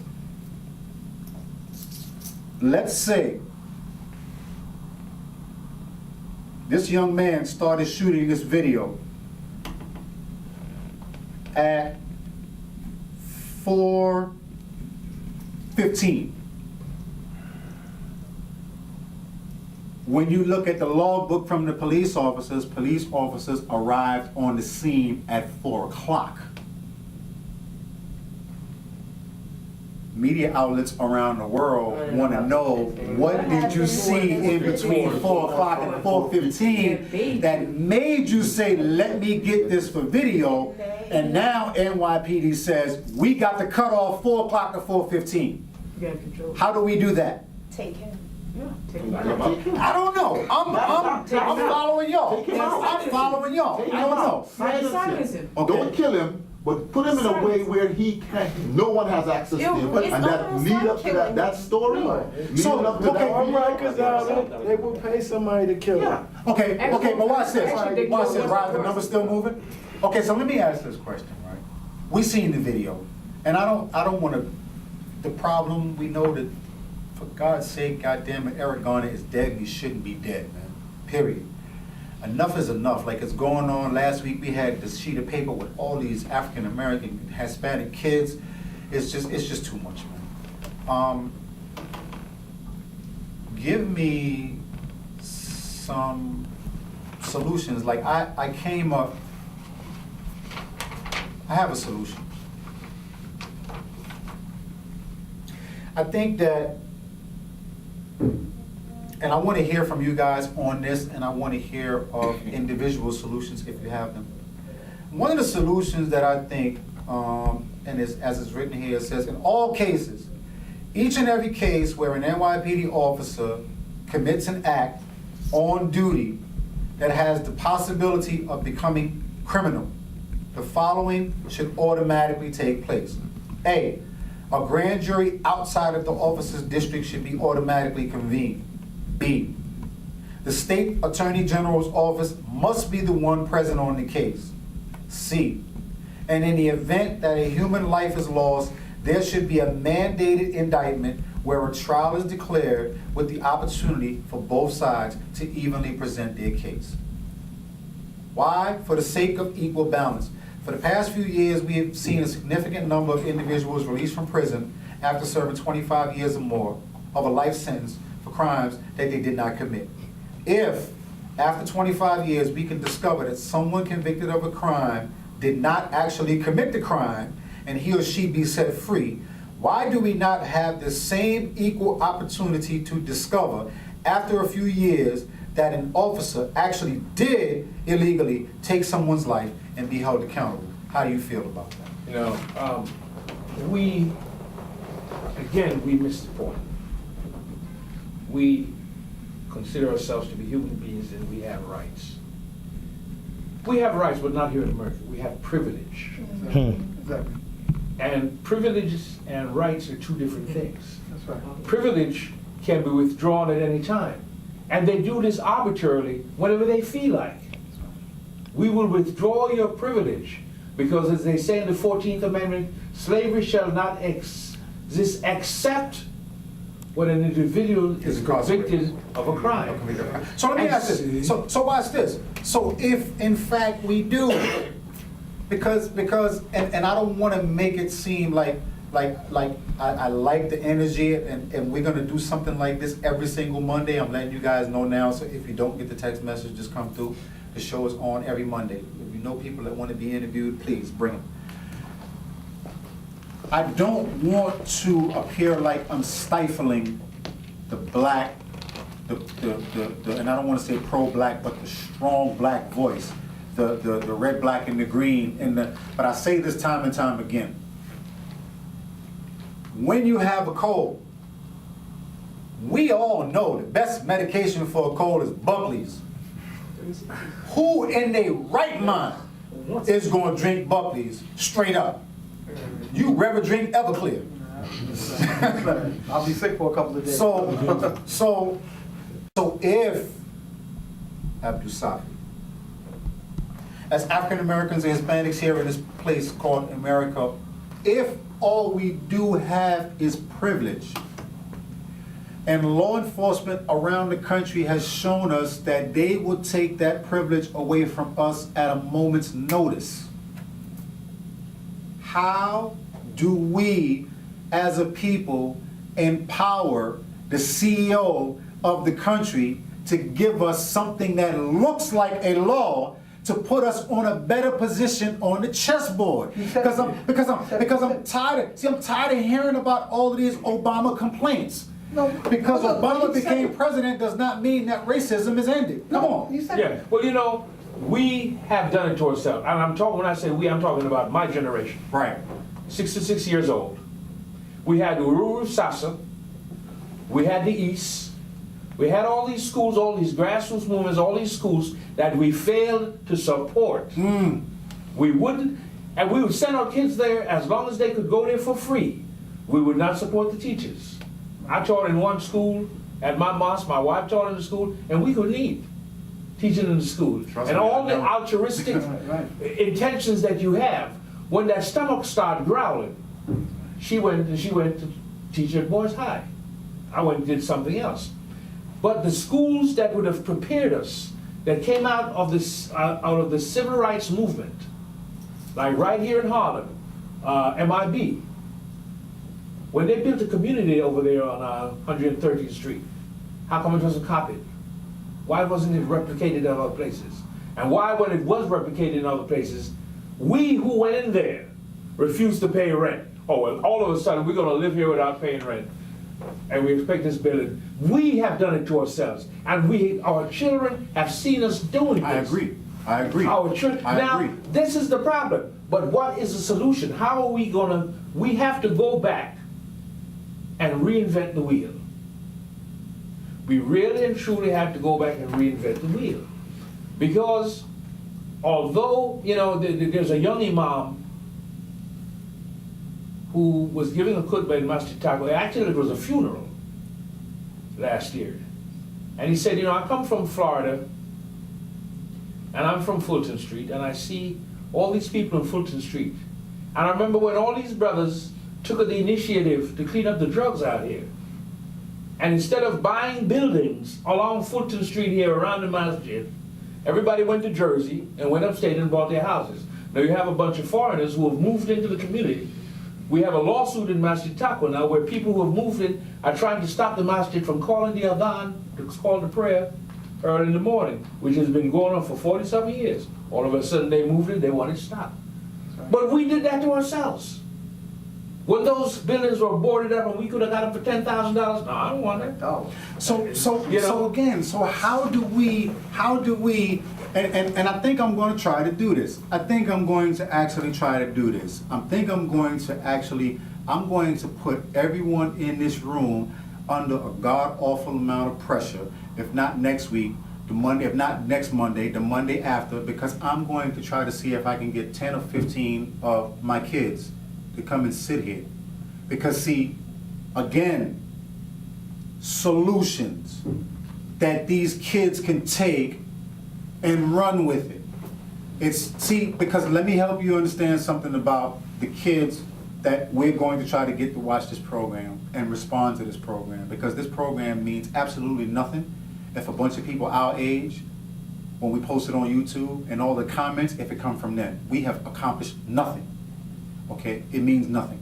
Let's say this young man started shooting this video at 4:15. When you look at the logbook from the police officers arrived on the scene at 4 o'clock. Media outlets around the world want to know, what did you see in between 4 o'clock and 4:15 that made you say, let me get this for video? And now NYPD says, we got to cut off 4 o'clock to 4:15. You gotta control. How do we do that? Take him. Yeah, take Take him out. him out. I don't know. I'm following y'all. Take him out. I'm following y'all. Take I him don't know. out. Silence Silence him. him. Okay. Don't kill him, but put him in a way where he can't, no one has access to him. It's And that almost lead like up to killing. that story, leading So, up to okay, that. All right, cause they will pay somebody to kill Yeah. him. Okay, but watch this. Actually, they Watch killed this. one Right, the person. number's still moving? Okay, so let me ask this question, right? We seen the video, and I don't want to, the problem, we know that, for God's sake, goddamn it, Eric Garner is dead, he shouldn't be dead, man, period. Enough is enough, like it's going on. Last week we had this sheet of paper with all these African-American, Hispanic kids. It's just too much, man. Give me some solutions. Like I came up, I have a solution. I think that, and I want to hear from you guys on this, and I want to hear of individual solutions if you have them. One of the solutions that I think, and as it's written here, it says, in all cases, each and every case where an NYPD officer commits an act on duty that has the possibility of becoming criminal, the following should automatically take place. A grand jury outside of the officer's district should be automatically convened. B, the state attorney general's office must be the one present on the case. C, and in the event that a human life is lost, there should be a mandated indictment where a trial is declared with the opportunity for both sides to evenly present their case. Why? For the sake of equal balance. For the past few years, we have seen a significant number of individuals released from prison after serving 25 years or more of a life sentence for crimes that they did not commit. If, after 25 years, we can discover that someone convicted of a crime did not actually commit the crime, and he or she be set free, why do we not have the same equal opportunity to discover, after a few years, that an officer actually did illegally take someone's life and be held accountable? How do you feel about that? You know, we missed the point. We consider ourselves to be human beings and we have rights. We have rights, but not here in America. We have privilege. Exactly. And privileges and rights are two different things. That's right. Privilege can be withdrawn at any time. And they do this arbitrarily whenever they feel like. We will withdraw your privilege because, as they say in the 14th Amendment, slavery shall not exist except when an individual is convicted of a crime. So let me ask this. So watch this. So if in fact we do, because and I don't want to make it seem like I like the energy and we're gonna do something like this every single Monday. I'm letting you guys know now. So if you don't get the text message, just come through. The show is on every Monday. If you know people that want to be interviewed, please bring them. I don't want to appear like I'm stifling the black, and I don't want to say pro-black, but the strong black voice, the red, black, and the green, but I say this time and time again. When you have a cold, we all know the best medication for a cold is Buckley's. Who in their right mind is going to drink Buckley's straight up? You rather drink Everclear. I'll be sick for a couple of days. So if Abdul Safi, as African Americans and Hispanics here in this place called America, if all we do have is privilege, and law enforcement around the country has shown us that they will take that privilege away from us at a moment's notice, how do we as a people empower the CEO of the country to give us something that looks like a law to put us on a better position on the chessboard? Because I'm tired of hearing about all of these Obama complaints. No, because look, Obama became president does not mean that racism is ended. Come on. You said Yeah, well, you know, we have done it to ourselves. And I'm talking, when I say we, I'm talking about my generation. Right. 66 years old. We had Uru Sasa, we had the East, we had all these schools, all these grassroots movements, all these schools that we failed to support. We wouldn't, and we would send our kids there as long as they could go there for free. We would not support the teachers. I taught in one school at my mosque, my wife taught in the school, and we couldn't eat teaching in the school. And all the altruistic intentions that you have, when that stomach started growling, she went to teach at Boys High. I went and did something else. But the schools that would have prepared us, that came out of the civil rights movement, like right here in Harlem, MIB, when they built a community over there on 130th Street, how come it wasn't copied? Why wasn't it replicated in other places? And why, when it was replicated in other places, we who went in there refused to pay rent? Oh, well, all of a sudden we're going to live here without paying rent, and we expect this building. We have done it to ourselves, and our children have seen us doing this. I agree. Our children. Now, this is the problem. But what is the solution? How are we going to? We have to go back and reinvent the wheel. We really and truly have to go back and reinvent the wheel, because although, you know, there's a young imam who was giving a khutbah in Masjid Taqwa. Actually, it was a funeral last year. And he said, you know, I come from Florida, and I'm from Fulton Street, and I see all these people in Fulton Street. And I remember when all these brothers took the initiative to clean up the drugs out here. And instead of buying buildings along Fulton Street here around the masjid, everybody went to Jersey and went upstate and bought their houses. Now you have a bunch of foreigners who have moved into the community. We have a lawsuit in Masjid Taqwa now where people who have moved in are trying to stop the masjid from calling the adhan, to call the prayer early in the morning, which has been going on for 40-something years. All of a sudden they moved it, they want it stopped. But we did that to ourselves. When those buildings were boarded up and we could have got them for $10,000, no, I don't want it. Oh. So again, how do we, and I think I'm going to try to do this. I think I'm going to actually try to do this. I'm going to put everyone in this room under a god-awful amount of pressure, if not next week, if not next Monday, the Monday after, because I'm going to try to see if I can get 10 or 15 of my kids to come and sit here. Because see, again, solutions that these kids can take and run with it. Because let me help you understand something about the kids that we're going to try to get to watch this program and respond to this program, because this program means absolutely nothing if a bunch of people our age, when we post it on YouTube, and all the comments, if it come from them. We have accomplished nothing, okay? It means nothing.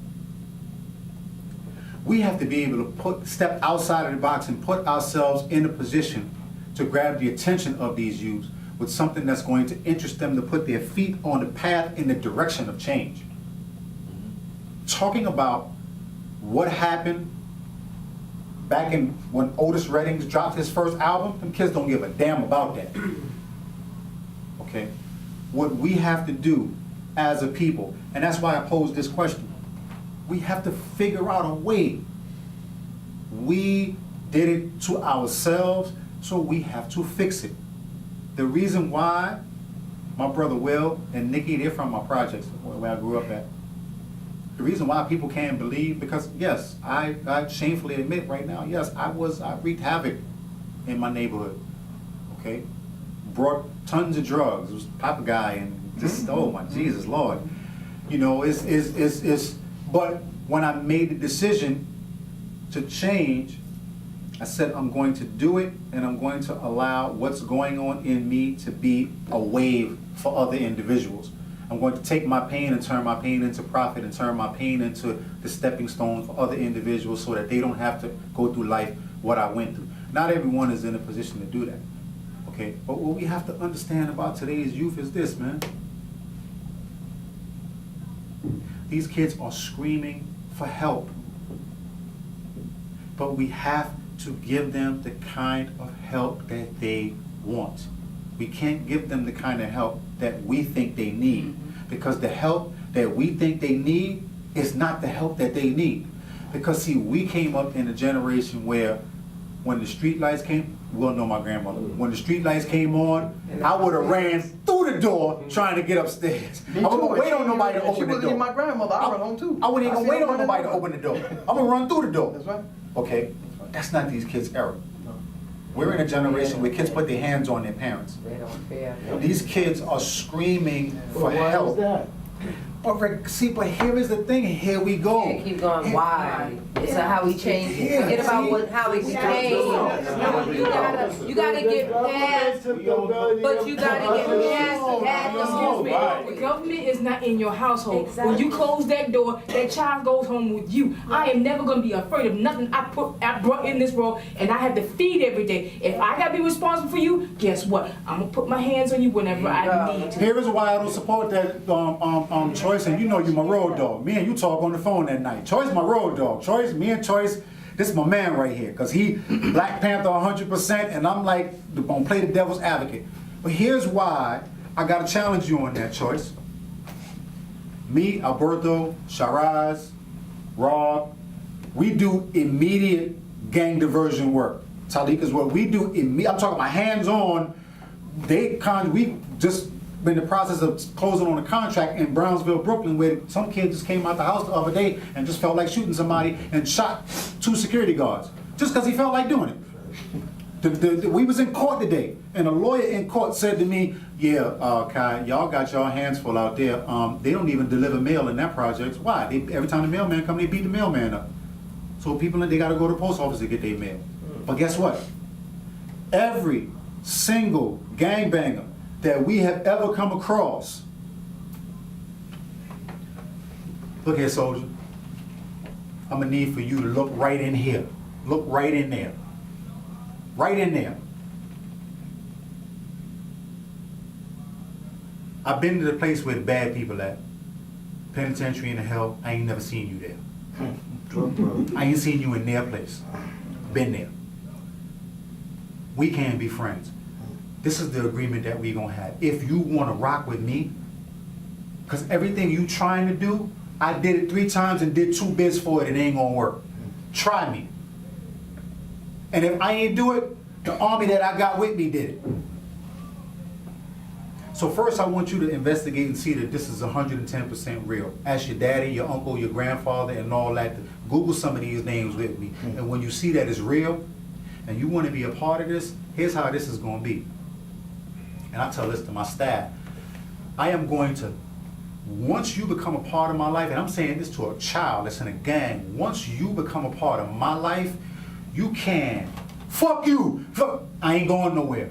We have to be able to step outside of the box and put ourselves in a position to grab the attention of these youths with something that's going to interest them to put their feet on the path in the direction of change. Talking about what happened back in when Otis Redding dropped his first album, them kids don't give a damn about that. Okay? What we have to do as a people, and that's why I posed this question, we have to figure out a way. We did it to ourselves, so we have to fix it. The reason why my brother Will and Nikki, they're from my projects where I grew up at. The reason why people can't believe, because yes, I shamefully admit right now, yes, I wreaked havoc in my neighborhood, okay? Brought tons of drugs, was Papa Guy, and just, oh my Jesus Lord. You know, but when I made the decision to change, I said I'm going to do it, and I'm going to allow what's going on in me to be a wave for other individuals. I'm going to take my pain and turn my pain into profit, and turn my pain into the stepping stone for other individuals so that they don't have to go through life what I went through. Not everyone is in a position to do that, okay? But what we have to understand about today's youth is this, man. These kids are screaming for help, but we have to give them the kind of help that they want. We can't give them the kind of help that we think they need, because the help that we think they need is not the help that they need. Because see, we came up in a generation where when the street lights came, well, know my grandmother, when the street lights came on, I would have ran through the door trying to get upstairs. I wouldn't wait on nobody to open the door. She wasn't my grandmother, I run home too. I wouldn't even wait on nobody to open the door. I'm gonna run through the door. That's right. Okay, that's not these kids' era. We're in a generation where kids put their hands on their parents. They don't care. These kids are screaming for help. But see, but here is the thing, and here we go. You can't keep going, why? It's how we change it. Forget about how it became. You gotta get past, but you gotta get past that. Excuse me, the government is not in your household. When you close that door, that child goes home with you. I am never gonna be afraid of nothing I brought in this world, and I have to feed every day. If I gotta be responsible for you, guess what? I'm gonna put my hands on you whenever I need to. Here is why I don't support that Choice, and you know you my road dog. Me and you talk on the phone that night. Choice my road dog. Choice, me and Choice, this is my man right here, because he Black Panther 100%, and I'm like, gonna play the devil's advocate. But here's why I gotta challenge you on that, Choice. Me, Alberto, Shiraz, Rob, we do immediate gang diversion work. Talika's work, we do I'm talking about hands-on. We just been in the process of closing on a contract in Brownsville, Brooklyn, where some kid just came out the house the other day and just felt like shooting somebody and shot 2 security guards just because he felt like doing it. We was in court today, and a lawyer in court said to me, yeah, Kai, y'all got y'all hands full out there. They don't even deliver mail in that project. Why? Every time the mailman come, they beat the mailman up. So people, they got to go to the post office to get their mail. But guess what? Every single gangbanger that we have ever come across. Look here, soldier. I'm gonna need for you to look right in here. Look right in there. Right in there. I've been to the place where the bad people at. Penitentiary and the hell, I ain't never seen you there. I ain't seen you in their place. Been there. We can't be friends. This is the agreement that we gonna have. If you wanna rock with me, because everything you trying to do, I did it 3 times and did 2 bids for it, and it ain't gonna work. Try me. And if I ain't do it, the army that I got with me did it. So first I want you to investigate and see that this is 110% real. Ask your daddy, your uncle, your grandfather, and all that. Google some of these names with me. And when you see that it's real, and you want to be a part of this, here's how this is going to be. And I tell this to my staff. I am going to, once you become a part of my life, and I'm saying this to a child that's in a gang, once you become a part of my life, you can, fuck you, I ain't going nowhere.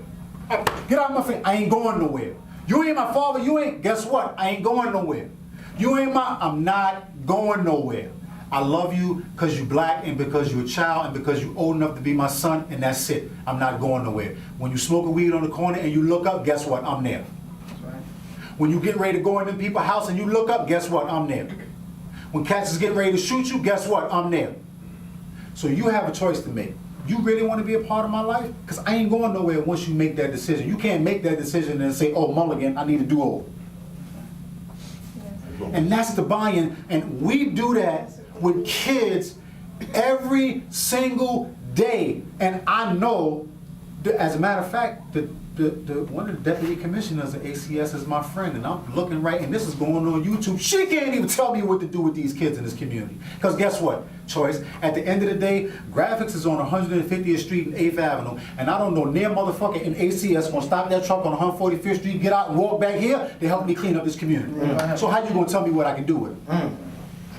Get out of my face, I ain't going nowhere. You ain't my father, you ain't, guess what? I ain't going nowhere. You ain't I'm not going nowhere. I love you because you black and because you're a child and because you're old enough to be my son, and that's it. I'm not going nowhere. When you smoke a weed on the corner and you look up, guess what? I'm there. When you get ready to go into people's house and you look up, guess what? I'm there. When cats is getting ready to shoot you, guess what? I'm there. So you have a choice to make. You really want to be a part of my life? Because I ain't going nowhere once you make that decision. You can't make that decision and say, oh, Mulligan, I need a do-over. And that's the buy-in. And we do that with kids every single day. And I know, as a matter of fact, one of the deputy commissioners at ACS is my friend, and I'm looking right, and this is going on YouTube. She can't even tell me what to do with these kids in this community. Because guess what, Choice? At the end of the day, graphics is on 150th Street and 8th Avenue, and I don't know near motherfucker in ACS gonna stop that truck on 145th Street, get out and walk back here to help me clean up this community. So how you gonna tell me what I can do with it?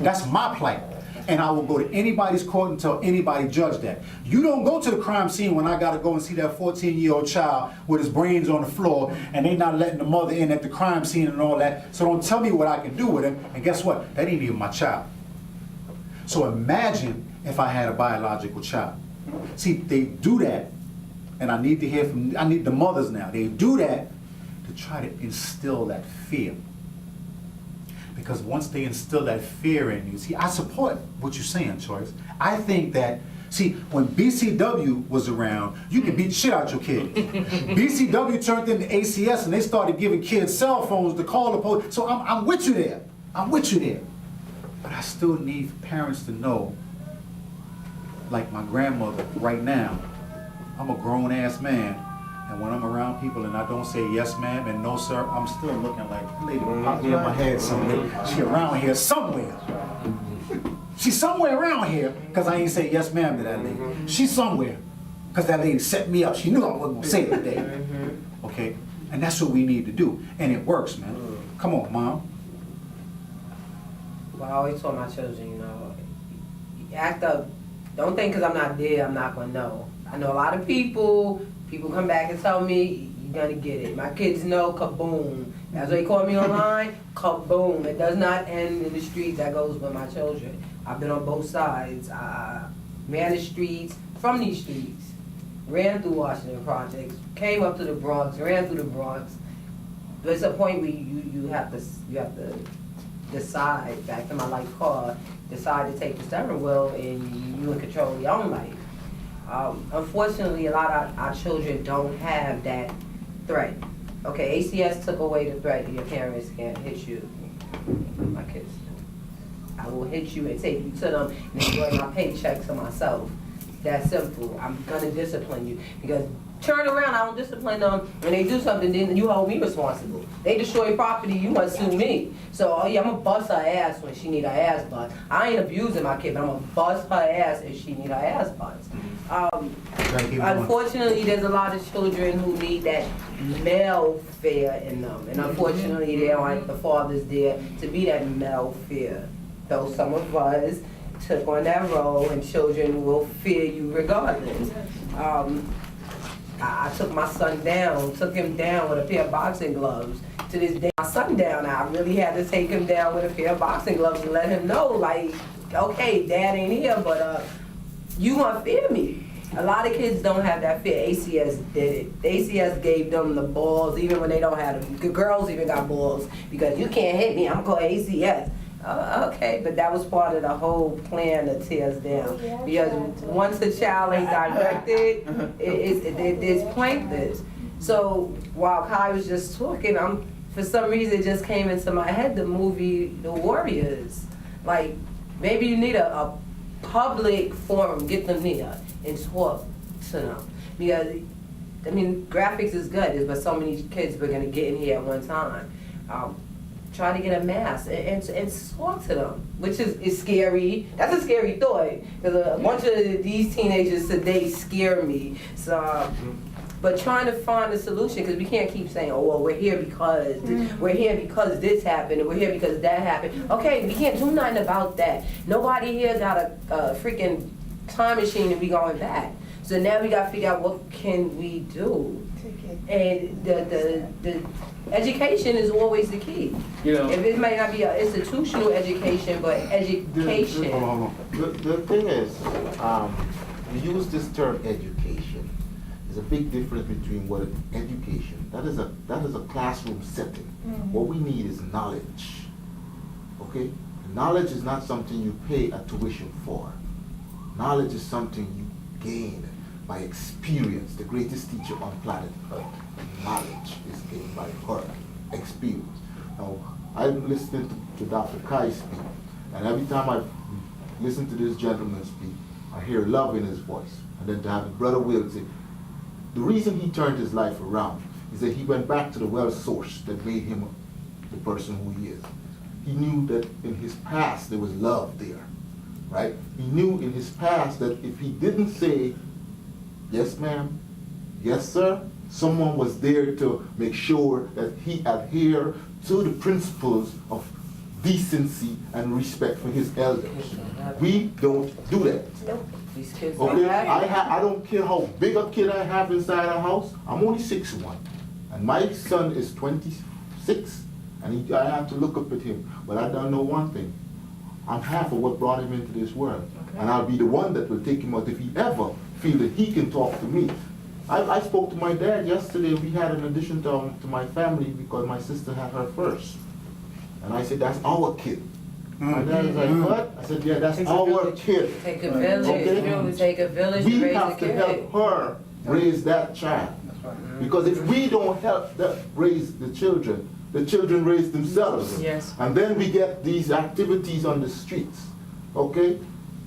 That's my plight. And I will go to anybody's court and tell anybody judge that. You don't go to the crime scene when I gotta go and see that 14-year-old child with his brains on the floor and they not letting the mother in at the crime scene and all that. So don't tell me what I can do with him. And guess what? That ain't even my child. So imagine if I had a biological child. See, they do that, and I need to hear from, I need the mothers now. They do that to try to instill that fear. Because once they instill that fear in you, see, I support what you're saying, Choice. I think that, see, when BCW was around, you could beat the shit out your kids. BCW turned into ACS and they started giving kids cell phones to call the police. So I'm with you there. I'm with you there. But I still need parents to know, like my grandmother right now, I'm a grown-ass man. And when I'm around people and I don't say yes ma'am and no sir, I'm still looking like, lady, pop me in my head somewhere. She around here somewhere. She's somewhere around here because I ain't say yes ma'am to that lady. She's somewhere because that lady set me up. She knew I wasn't gonna say it today. Okay? And that's what we need to do. And it works, man. Come on, Mom. Well, I always told my children, you know, act up. Don't think because I'm not there, I'm not gonna know. I know a lot of people come back and tell me, you're gonna get it. My kids know, kaboom. That's what they call me online, kaboom. It does not end in the streets, that goes with my children. I've been on both sides. Ran the streets, from these streets. Ran through Washington Projects, came up to the Bronx, ran through the Bronx. There's a point where you have to decide, back to my life car, decide to take the steering wheel and you in control of your own life. Unfortunately, a lot of our children don't have that threat. Okay, ACS took away the threat that your parents can't hit you. My kids, I will hit you and take you to them and enjoy my paycheck to myself. That simple. I'm gonna discipline you because turn around, I don't discipline them, and they do something, then you hold me responsible. They destroy property, you must sue me. So, oh yeah, I'm gonna bust her ass when she need her ass bust. I ain't abusing my kid, but I'm gonna bust her ass if she need her ass bust. Unfortunately, there's a lot of children who need that male fear in them, and unfortunately, they don't have the fathers there to be that male fear. Though some of us took on that role, and children will fear you regardless. I took my son down, took him down with a pair of boxing gloves. To this day, my son down, I really had to take him down with a pair of boxing gloves and let him know, like, okay, dad ain't here, but you gonna fear me. A lot of kids don't have that fear. ACS did it. ACS gave them the balls, even when they don't have them. The girls even got balls, because you can't hit me, I'm called ACS. Okay, but that was part of the whole plan to tear us down. Because once a child ain't directed, it's pointless. So while Kai was just talking, for some reason it just came into my head the movie The Warriors. Like, maybe you need a public forum, get them there and talk to them. Because I mean, graphics is good, but so many kids were gonna get in here at one time. Try to get a mask and talk to them, which is scary. That's a scary thought, because a bunch of these teenagers today scare me. So, but trying to find a solution, because we can't keep saying, oh, well, we're here because this happened, and we're here because that happened. Okay, we can't do nothing about that. Nobody here got a freaking time machine to be going back. So now we got to figure out what can we do. And the education is always the key. You know, If it might not be an institutional education, but education. Hold on. The thing is, we use this term education. There's a big difference between what education, that is a classroom setting. What we need is knowledge. Okay? Knowledge is not something you pay a tuition for. Knowledge is something you gain by experience. The greatest teacher on planet Earth. Knowledge is gained by her experience. Now, I'm listening to Dr. Kai speak, and every time I listen to this gentleman speak, I hear love in his voice. And then to have Brother Will say, the reason he turned his life around is that he went back to the well source that made him the person who he is. He knew that in his past there was love there, right? He knew in his past that if he didn't say, yes ma'am, yes sir, someone was there to make sure that he adhered to the principles of decency and respect for his elders. We don't do that. Nope. These kids don't Okay, have it. I don't care how big a kid I have inside a house. I'm only 6'1", and my son is 26, and I have to look up at him. But I don't know one thing: I'm half of what brought him into this world, and I'll be the one that will take him out if he ever feel that he can talk to me. I spoke to my dad yesterday. We had an addition to my family because my sister had her first, and I said, "That's our kid." My dad is like, "What?" I said, "Yeah, that's our kid." Take a village. Okay. You know, take a village to We raise a have to kid. help her raise that child. Because if we don't help them raise the children raise themselves. Yes. And then we get these activities on the streets. Okay?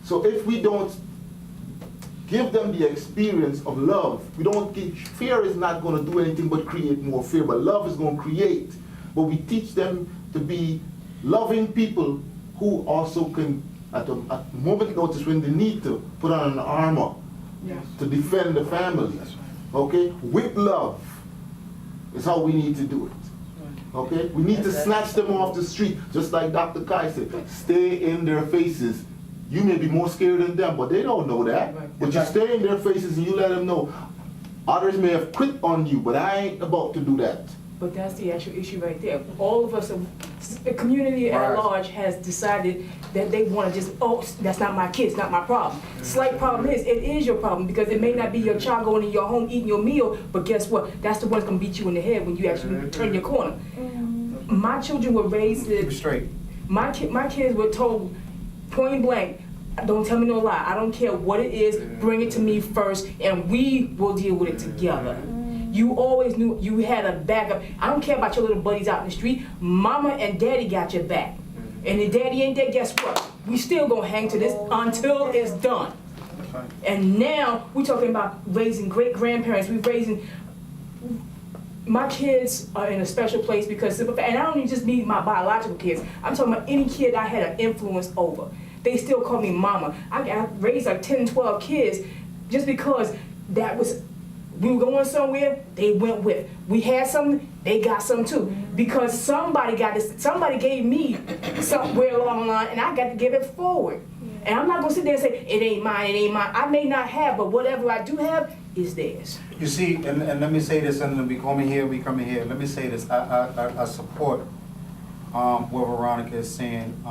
So if we don't give them the experience of love, fear is not going to do anything but create more fear, but love is going to create. But we teach them to be loving people who also can, at a moment notice when they need to, put on an armor to defend the family. Okay? With love is how we need to do it. Okay? We need to snatch them off the street, just like Dr. Kai said. Stay in their faces. You may be more scared than them, but they don't know that. But you stay in their faces and you let them know. Others may have quit on you, but I ain't about to do that. But that's the actual issue right there. All of us, the community at large has decided that they want to just, oh, that's not my kid, it's not my problem. Slight problem is, it is your problem, because it may not be your child going in your home eating your meal, but guess what? That's the one that's going to beat you in the head when you actually turn your corner. My children were raised, Straight. my kids were told point blank, don't tell me no lie, I don't care what it is, bring it to me first, and we will deal with it together. You always knew you had a backup. I don't care about your little buddies out in the street. Mama and daddy got your back. And if daddy ain't there, guess what? We still gonna hang to this until it's done. And now we're talking about raising great-grandparents. We're raising, my kids are in a special place because, and I don't even just mean my biological kids. I'm talking about any kid I had an influence over. They still call me mama. I raised like 10, 12 kids just because that was, we were going somewhere, they went with. We had something, they got something too. Because somebody got this, somebody gave me somewhere along the line, and I got to give it forward. And I'm not gonna sit there and say, it ain't mine, it ain't mine. I may not have, but whatever I do have is theirs. You see, and let me say this, and we coming here. Let me say this, I support what Veronica is saying,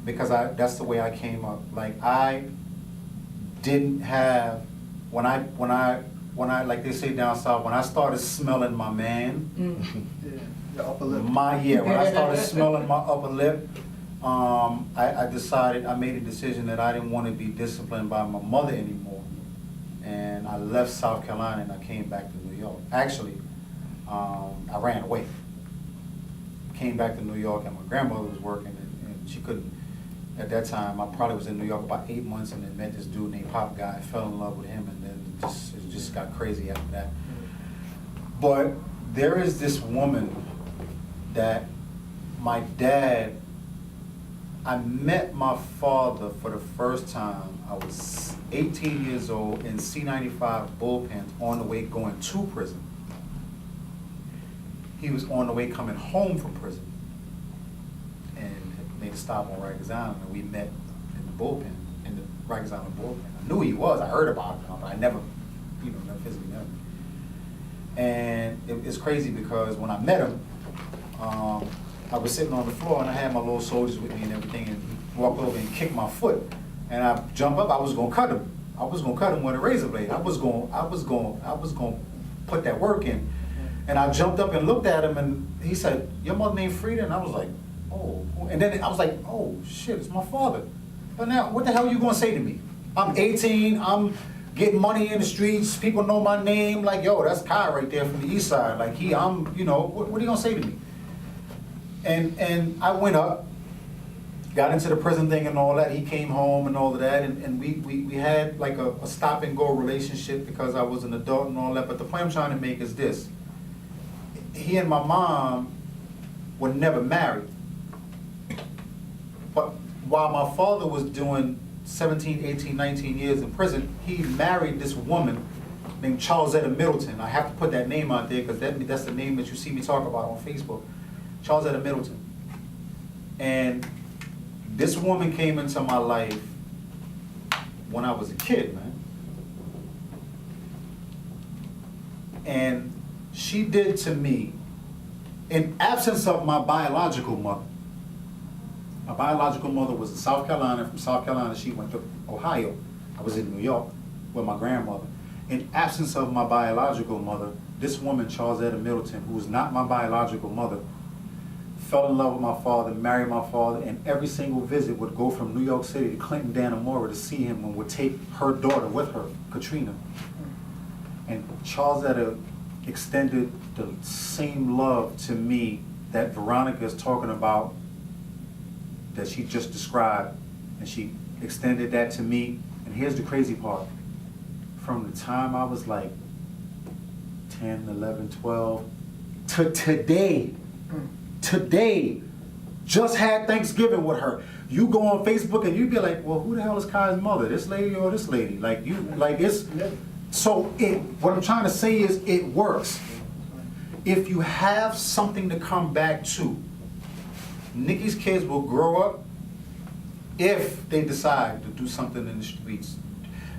because that's the way I came up. Like, I didn't have, when I like they say down south, when I started smelling my man, Your upper lip. when I started smelling my upper lip, I decided, I made a decision that I didn't want to be disciplined by my mother anymore. And I left South Carolina and I came back to New York. Actually, I ran away. Came back to New York, and my grandmother was working, and she couldn't, at that time, I probably was in New York about 8 months, and then met this dude named Pop Guy, fell in love with him, and then it just got crazy after that. But there is this woman that my dad, I met my father for the first time. I was 18 years old in C95 bullpens on the way going to prison. He was on the way coming home from prison and had made a stop on Rikers Island, and we met in the bullpen, in the Rikers Island bullpen. I knew he was, I heard about him, but I never, never physically met him. And it's crazy because when I met him, I was sitting on the floor and I had my little soldiers with me and everything, and he walked over and kicked my foot. And I jumped up, I was gonna cut him. I was gonna cut him with a razor blade. I was gonna put that work in. And I jumped up and looked at him, and he said, "Your mother named Frida?" And I was like, "Oh." And then I was like, "Oh shit, it's my father." But now, what the hell are you gonna say to me? I'm 18, I'm getting money in the streets, people know my name, like, yo, that's Kai right there from the east side. Like what are you gonna say to me? And I went up, got into the prison thing and all that. He came home and all of that, and we had like a stop and go relationship because I was an adult and all that. But the point I'm trying to make is this: he and my mom were never married. But while my father was doing 17, 18, 19 years in prison, he married this woman named Charlesetta Middleton. I have to put that name out there because that's the name that you see me talk about on Facebook. Charlesetta Middleton. And this woman came into my life when I was a kid, man. And she did to me, in absence of my biological mother. My biological mother was in South Carolina. From South Carolina, she went to Ohio. I was in New York with my grandmother. In absence of my biological mother, this woman, Charlesetta Middleton, who was not my biological mother, fell in love with my father, married my father, and every single visit would go from New York City to Clinton, Dannemora to see him, and would take her daughter with her, Katrina. And Charlesetta extended the same love to me that Veronica is talking about, that she just described, and she extended that to me. And here's the crazy part: from the time I was like 10, 11, 12 to today, just had Thanksgiving with her. You go on Facebook and you be like, well, who the hell is Kai's mother? This lady or this lady? So what I'm trying to say is it works. If you have something to come back to, Nikki's kids will grow up, if they decide to do something in the streets,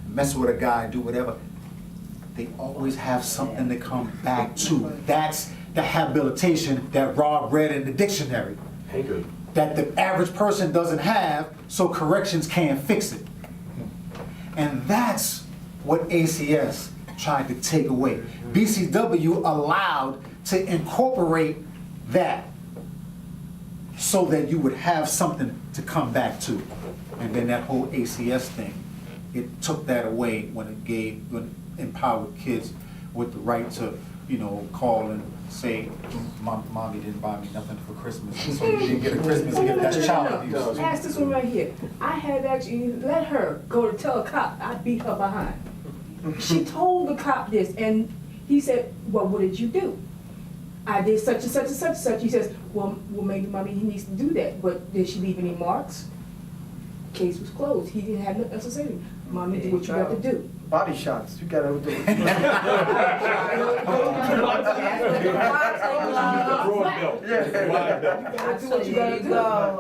mess with a guy, do whatever, they always have something to come back to. That's the habilitation that Rob read in the dictionary. That the average person doesn't have, so corrections can't fix it. And that's what ACS tried to take away. BCW allowed to incorporate that so that you would have something to come back to. And then that whole ACS thing, it took that away when it empowered kids with the right to, call and say, mommy didn't buy me nothing for Christmas, so you didn't get a Christmas gift. That's child abuse. Ask this one right here. I had actually let her go to tell a cop I beat her behind. She told the cop this, and he said, well, what did you do? I did such and such and such and such. He says, well, maybe mommy, he needs to do that, but did she leave any marks? Case was closed. He didn't have nothing else to say to me. Mommy, do what you got to do. Body shots, you gotta do it.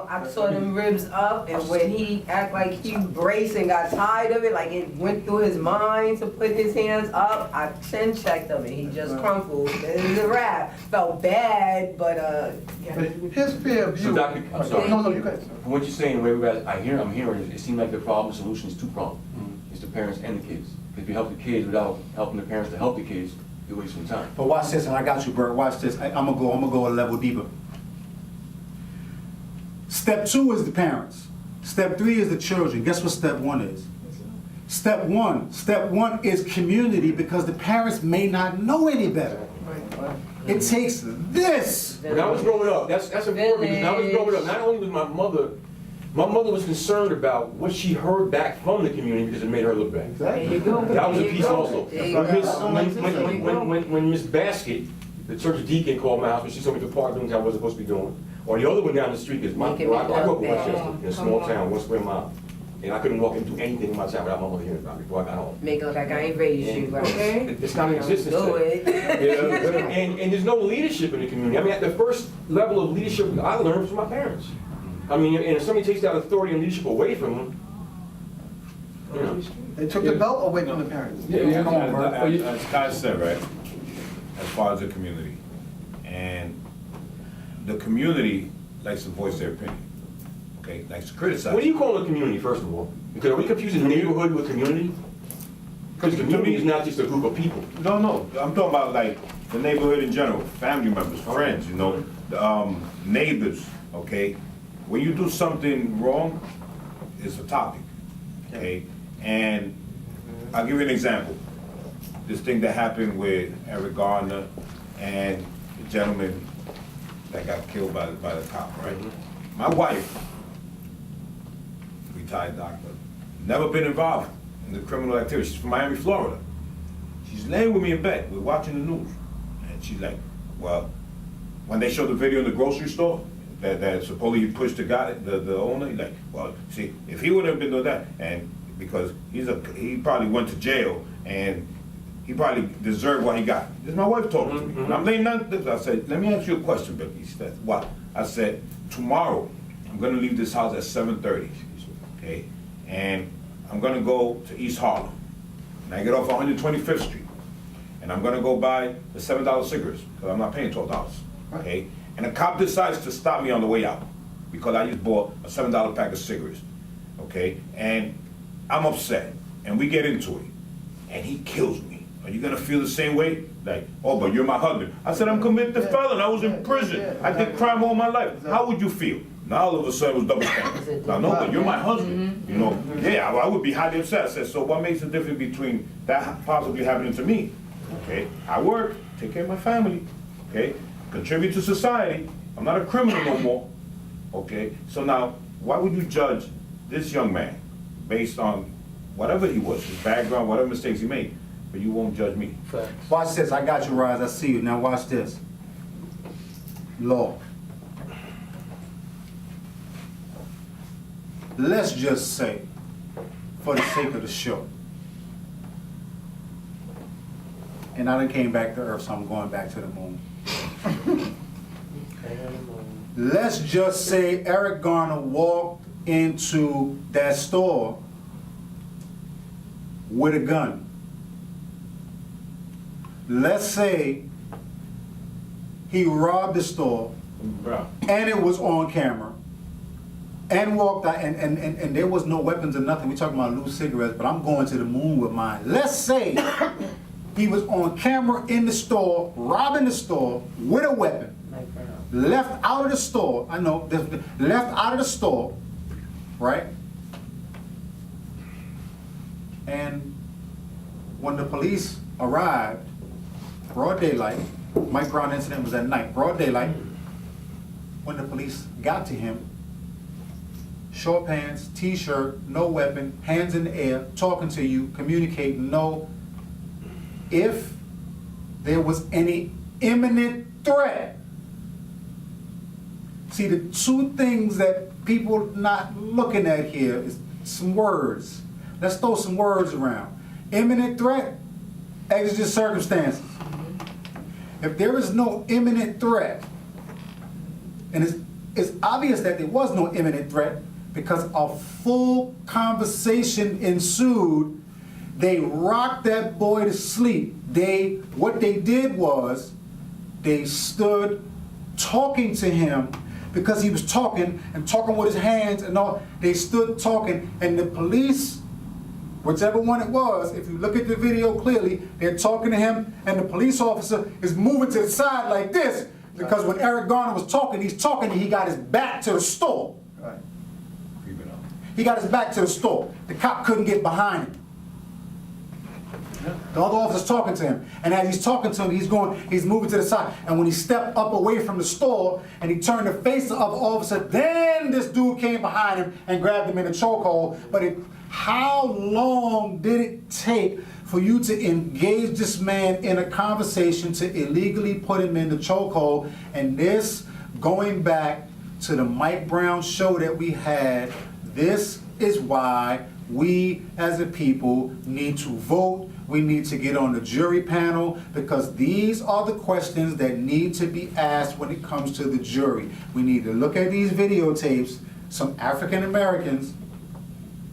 I saw them ribs up, and when he act like he braced and got tired of it, like it went through his mind to put his hands up, I chin checked him and he just crumpled. It was a wrap. Felt bad, but His fear of you. So, Doctor, I'm sorry. No, you guys. From what you're saying, I'm hearing it seems like the problem solution is two-pronged. It's the parents and the kids. If you help the kids without helping the parents to help the kids, you waste some time. But watch this, and I got you, Bert. Watch this. I'm gonna go a level deeper. Step 2 is the parents. Step 3 is the children. Guess what step 1 is? Step one is community, because the parents may not know any better. It takes this. When I was growing up, that's important, because when I was growing up, not only was my mother My mother was concerned about what she heard back from the community because it made her look bad. There you go. That was a There you piece go. also. There you go. When Miss Basket, the church deacon, called my house, when she told me to part doing things I wasn't supposed to be doing, or the other one down the street, because I grew up in Westchester, in a small town, 1 square mile, and I couldn't walk and do anything in my town without my mother hearing about it before I got home. Make it look like I ain't raised you, okay? It's not in existence Do today. it. And there's no leadership in the community. I mean, at the first level of leadership I learned was from my parents. I mean, and if somebody takes that authority and leadership away from them, you know. They took the belt away from the parents. Yeah, come on, bro. As Kai said, right, as far as the community, and the community likes to voice their opinion, okay, likes to criticize. What do you call a community, first of all? Because are we confusing neighborhood with community? Because community is not just a group of people. No, I'm talking about like the neighborhood in general, family members, friends, you know, neighbors, okay? When you do something wrong, it's a topic, okay? And I'll give you an example. This thing that happened with Eric Garner and the gentleman that got killed by the cop, right? My wife, retired doctor, never been involved in the criminal activity. She's from Miami, Florida. She's laying with me in bed. We're watching the news. And she's like, well, when they showed the video in the grocery store, that supposedly he pushed the guy, the owner, he's like, well, see, if he would have been doing that, and because he probably went to jail, and he probably deserved what he got. This is my wife talking to me. And I'm laying down, I said, let me ask you a question, Becky. He said, what? I said, tomorrow, I'm gonna leave this house at 7:30, okay? And I'm gonna go to East Harlem. And I get off 125th Street. And I'm gonna go buy the $7 cigarettes, because I'm not paying $12, okay? And a cop decides to stop me on the way out, because I just bought a $7 pack of cigarettes, okay? And I'm upset, and we get into it, and he kills me. Are you gonna feel the same way? Like, oh, but you're my husband. I said, I'm convicted felon, I was in prison. I did crime all my life. How would you feel? Now all of a sudden it was double standard. Now, no, but you're my husband, you know? Yeah, I would be highly upset. I said, so what makes the difference between that possibly happening to me? Okay, I work, take care of my family, okay? Contribute to society. I'm not a criminal no more, okay? So now, why would you judge this young man based on whatever he was, his background, whatever mistakes he made, but you won't judge me? Watch this. I got you, Rise. I see you. Now watch this. Law. Let's just say, for the sake of the show, and I done came back to Earth, so I'm going back to the moon. Let's just say Eric Garner walked into that store with a gun. Let's say he robbed the store and it was on camera and walked out and there was no weapons or nothing. We're talking about loose cigarettes, but I'm going to the moon with mine. Let's say he was on camera in the store, robbing the store with a weapon, left out of the store, left out of the store, right? And when the police arrived, broad daylight, Mike Brown incident was at night, broad daylight, when the police got to him, short pants, t-shirt, no weapon, hands in the air, talking to you, communicating, no. If there was any imminent threat. See, the two things that people not looking at here is some words. Let's throw some words around. Imminent threat, exigent circumstances. If there is no imminent threat, and it's obvious that there was no imminent threat because a full conversation ensued. They rocked that boy to sleep. What they did was, they stood talking to him because he was talking with his hands and all. They stood talking, and the police, whichever one it was, if you look at the video clearly, they're talking to him, and the police officer is moving to the side like this because when Eric Garner was talking, and he got his back to the store. Right. He got his back to the store. The cop couldn't get behind him. The other officer's talking to him, and as he's talking to him, he's moving to the side. And when he stepped up away from the store and he turned to face the other officer, then then this dude came behind him and grabbed him in a chokehold. But how long did it take for you to engage this man in a conversation to illegally put him in the chokehold? And this, going back to the Mike Brown show that we had, this is why we as a people need to vote. We need to get on the jury panel, because these are the questions that need to be asked when it comes to the jury. We need to look at these videotapes. Some African Americans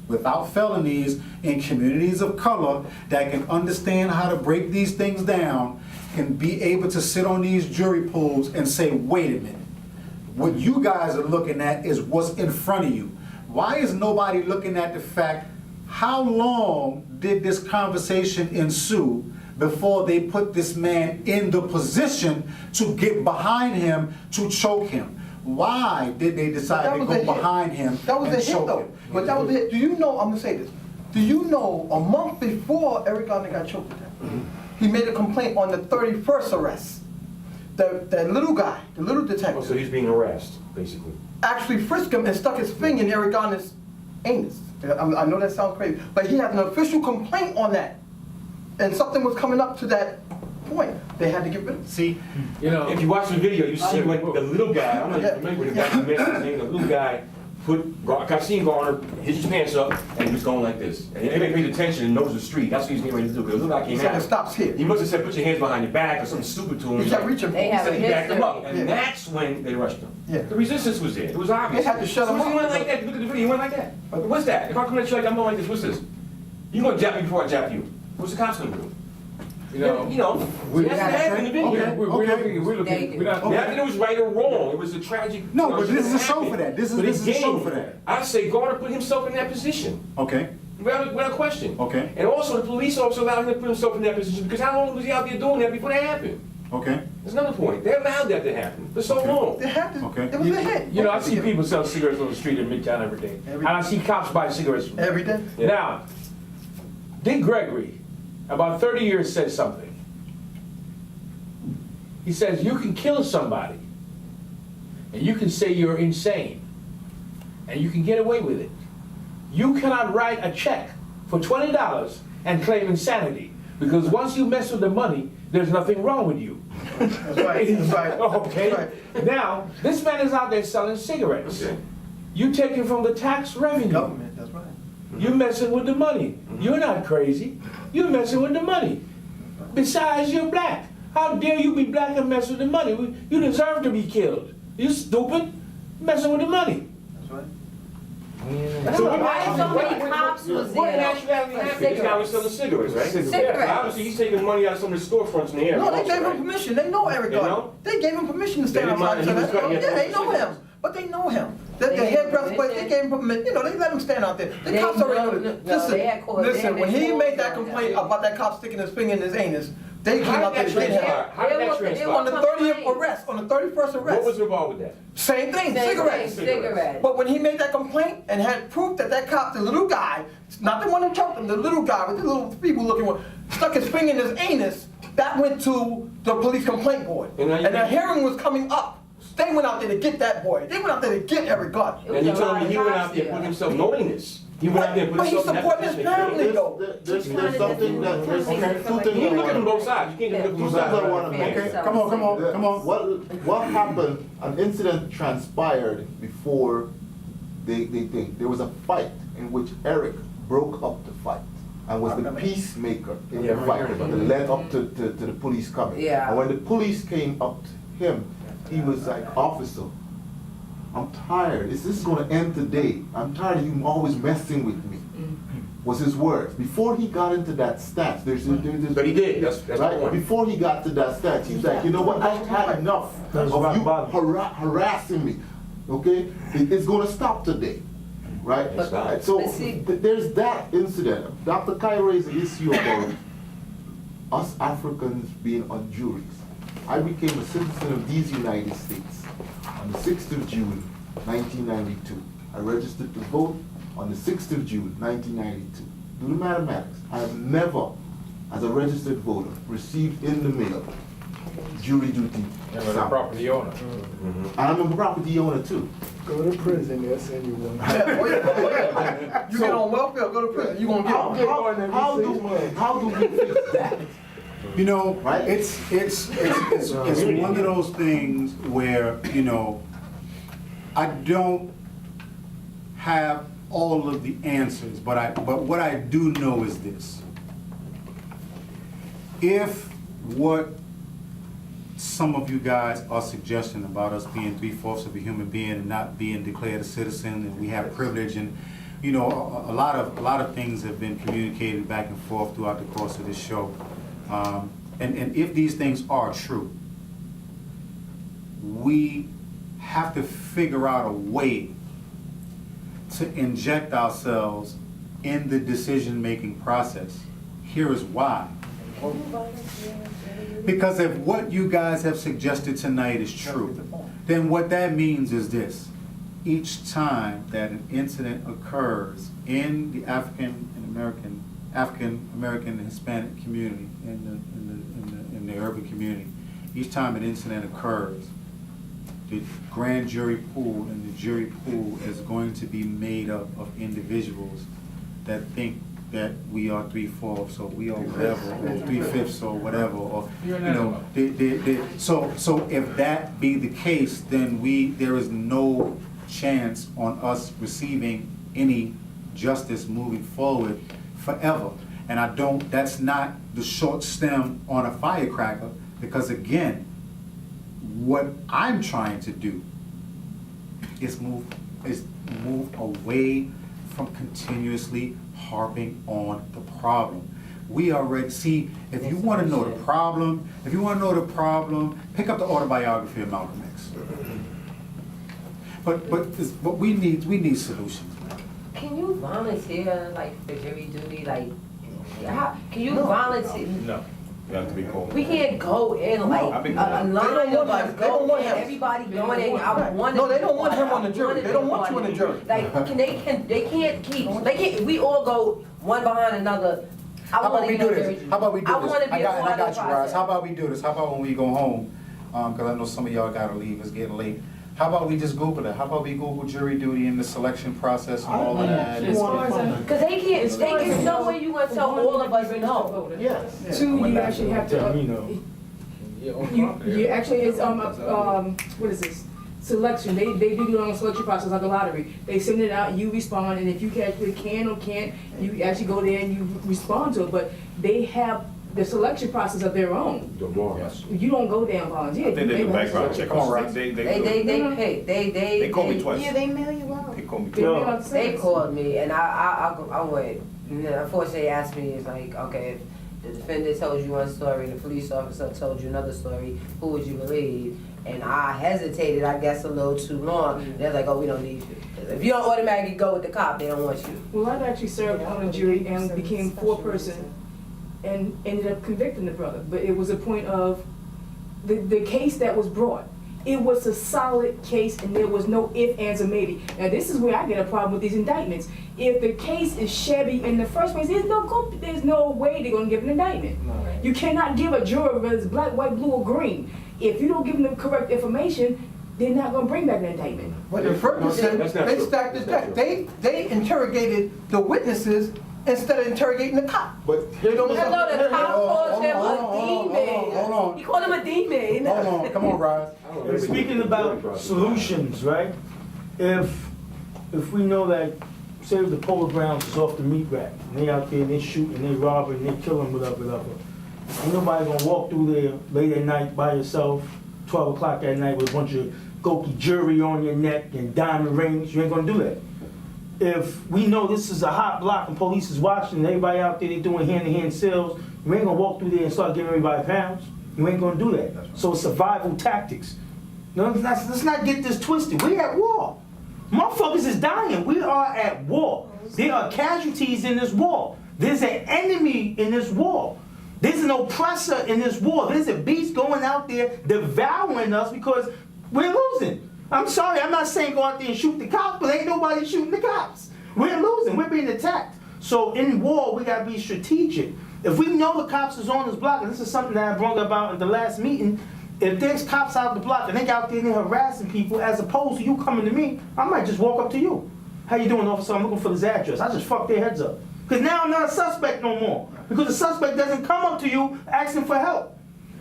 without felonies in communities of color that can understand how to break these things down can be able to sit on these jury pools and say, wait a minute, what you guys are looking at is what's in front of you. Why is nobody looking at the fact, how long did this conversation ensue before they put this man in the position to get behind him to choke him? Why did they decide to go behind him That was a and hit choke though. him? But that was a hit. Do you know, I'm gonna say this. Do you know a month before Eric Garner got choked to death, he made a complaint on the 31st arrest. That little guy, the little detective. Oh, so he's being harassed, basically. Actually frisked him and stuck his finger in Eric Garner's anus. I know that sounds crazy, but he had an official complaint on that. And something was coming up to that point. They had to get rid of it. See, You know, If you watch the video, you see when the little guy, I don't know if you remember the guy who mentioned his name, the little guy I've seen Garner hit his pants up and he was going like this. And everybody paid attention and knows the street. That's what he was getting ready to do. Because the little guy He came said it out. stops here. He must have said, put your hands behind your back or something stupid to him. He kept reaching for They him. have Said he backed him up. history. And Yeah. that's when they rushed him. Yeah. The resistance was there. It was obvious. They had to shut him So he up. went like that. Look at the video. He went like that. What's that? If I come at you like I'm going like this, what's this? You gonna jab me before I jab you. What's the cops gonna do? you know, That's what happened in the video. Okay. we're looking, we're not. Okay. Not that it was right or wrong. It was a tragic. No, but it this is a show happened. for that. This is But a again, show for that. I say Garner put himself in that position. Okay, Without question. Okay. And also the police officer allowed him to put himself in that position because how long was he out there doing that before that happened? okay, That's another point. They allowed that to happen for so long. They had to. Okay. It was a hit. You know, I see people sell cigarettes on the street in Midtown every day. Every And I see cops buy cigarettes from them. Every day. Now, Dick Gregory, about 30 years, said something. He says, you can kill somebody, and you can say you're insane, and you can get away with it. You cannot write a check for $20 and claim insanity, because once you mess with the money, there's nothing wrong with you. That's right. That's right. Okay? That's right. Now, this man is out there selling cigarettes. Okay. You take it from the tax revenue. Government, that's right. You're messing with the money. You're not crazy. You're messing with the money. Besides, you're black. How dare you be black and mess with the money? You deserve to be killed. You stupid. Messing with the money. That's right. Why so many cops was What in there actuality for happened? This guy was selling cigarettes, right? Cigarettes. Obviously, he's taking money out of some of the storefronts in the area. No, they also, gave him right? permission. They know Eric They Garner. know? They gave him permission to They stand didn't mind outside. that he was cutting Yeah, they his know cigarettes. him. But they know him. The They gave him hairdresser place, they permission? gave him permission. You know, they let him stand out there. The They- cops already no, knew. no, they had called- Listen, they when had he called made that on complaint that. about that cop sticking his finger in his anus, they came How out there did to that get him. transpire? How did that transpire? On the 30th arrest, on the 31st What arrest. was involved with that? Same thing, cigarettes. Cigarettes. But when he made that complaint and had proof that that cop, the little guy, not the one who choked him, the little guy with the little feeble looking one, stuck his finger in his anus, that went to the police complaint board. And now you- And the hearing was coming up. They went out there to get that boy. They went out there to get Eric Garner. And you telling me he went out there and put himself knowing this? He went out there and put But he himself in that supported his position. family though. There's something that, there's two things You I can look at them want both sides. You can't just look at Two them things I sides. want to make. okay, come on. What happened, an incident transpired before there was a fight in which Eric broke up the fight and was the peacemaker in Yeah, the I fight heard about that that. led up to the police coming. Yeah. And when the police came up to him, he was like, officer, I'm tired. Is this going to end today? I'm tired of you always messing with me. Was his words. Before he got into that stance, there's But he did. That's the right? point. Before he got to that stance, he was like, you know what? I've had enough That's of rock you bottom. harassing me. Okay? It's going to stop today. Right? It's not. Right, so But see- there's that incident. Dr. Kai raised the issue about us Africans being on juries. I became a citizen of these United States on the 6th of June, 1992. I registered to vote on the 6th of June, 1992. Do the mathematics. I have never, as a registered voter, received in the mail jury duty. And with a property owner. And I'm a property owner too. Go to prison, they'll send you one. Oh, yeah. You get on welfare, go to prison, you gonna get one. How do we fix that? You know, it's one of those things where, you know, I don't have all of the answers, but what I do know is this. If what some of you guys are suggesting about us being 3/4 of a human being and not being declared a citizen, and we have privilege, and you know, a lot of things have been communicated back and forth throughout the course of this show. And if these things are true, we have to figure out a way to inject ourselves in the decision-making process. Here is why. Because if what you guys have suggested tonight is true, then what that means is this. Each time that an incident occurs in the African American and Hispanic community, in the urban community, each time an incident occurs, the grand jury pool and the jury pool is going to be made up of individuals that think that we are 3/4, or we are whatever, or 3/5, or whatever, or you know. So if that be the case, then there is no chance on us receiving any justice moving forward forever. And that's not the short stem on a firecracker, because again, what I'm trying to do is move away from continuously harping on the problem. We already see, if you want to know the problem, pick up the autobiography of Malcolm X. But we need solutions, man. Can you volunteer, like, for jury duty, like, can you volunteer? No, you have to be called. We can't go in like a line of us go in, everybody going in. I want. No, they don't want him on the jury. They don't want you on the jury. Like, they can't keep. We all go one behind another. How about we do this? I want to be a part I of got the you, Roz. process. How about we do this? How about when we go home? Because I know some of y'all gotta leave. It's getting late. How about we just Google it? How about we Google jury duty and the selection process and all of that? Because there's no way you gonna tell all of us no. Yes. Two, you actually have to, you actually, it's, what is this? Selection, they do their own selection process like a lottery. They send it out, you respond, and if you actually can or can't, you actually go there and you respond to it, but they have the selection process of their own. Yes. You don't go there and volunteer. I think they do background check. Come on, Ross. They pay. They called me twice. Yeah, they mail you out. They called me They twice. mail out They six. called me and I went. Unfortunately, they asked me, it's like, okay, if the defendant told you one story and the police officer told you another story, who would you believe? And I hesitated, I guess, a little too long. They're like, oh, we don't need you. If you don't automatically go with the cop, they don't want you. Well, I've actually served on a jury and became four-person and ended up convicting the brother. But it was a point of the case that was brought. It was a solid case and there was no if, ands, or maybe. Now this is where I get a problem with these indictments. If the case is shabby in the first place, there's no way they're gonna give an indictment. You cannot give a juror whether it's black, white, blue, or green. If you don't give them the correct information, they're not gonna bring back an indictment. But the Ferguson said That's not they true. stacked the That's deck. not They interrogated the witnesses instead of interrogating the cop. But They don't have. Hello, the cop called him hold a on. demon. He called him a demon. hold on, come on, Roz. Speaking about solutions, right? If we know that, say the Polar Browns is off the meat rack, and they out there and they shoot and they rob and they kill them, whatever. Ain't nobody gonna walk through there late at night by yourself, 12 o'clock at night with a bunch of Goki jewelry on your neck and diamond rings. You ain't gonna do that. If we know this is a hot block and police is watching and everybody out there, they doing hand-to-hand sales, you ain't gonna walk through there and start giving everybody pounds. You ain't gonna do that. So it's survival tactics. No, let's not get this twisted. We're at war. Motherfuckers is dying. We are at war. There are casualties in this war. There's an enemy in this war. There's an oppressor in this war. There's a beast going out there devouring us because we're losing. I'm sorry, I'm not saying go out there and shoot the cops, but ain't nobody shooting the cops. We're losing, we're being attacked. So in war, we gotta be strategic. If we know the cops is on this block, and this is something that I brought about in the last meeting, if there's cops out the block and they out there and they're harassing people, as opposed to you coming to me, I might just walk up to you. How you doing, officer? I'm looking for this address. I just fuck their heads up. Because now I'm not a suspect no more. Because the suspect doesn't come up to you asking for help.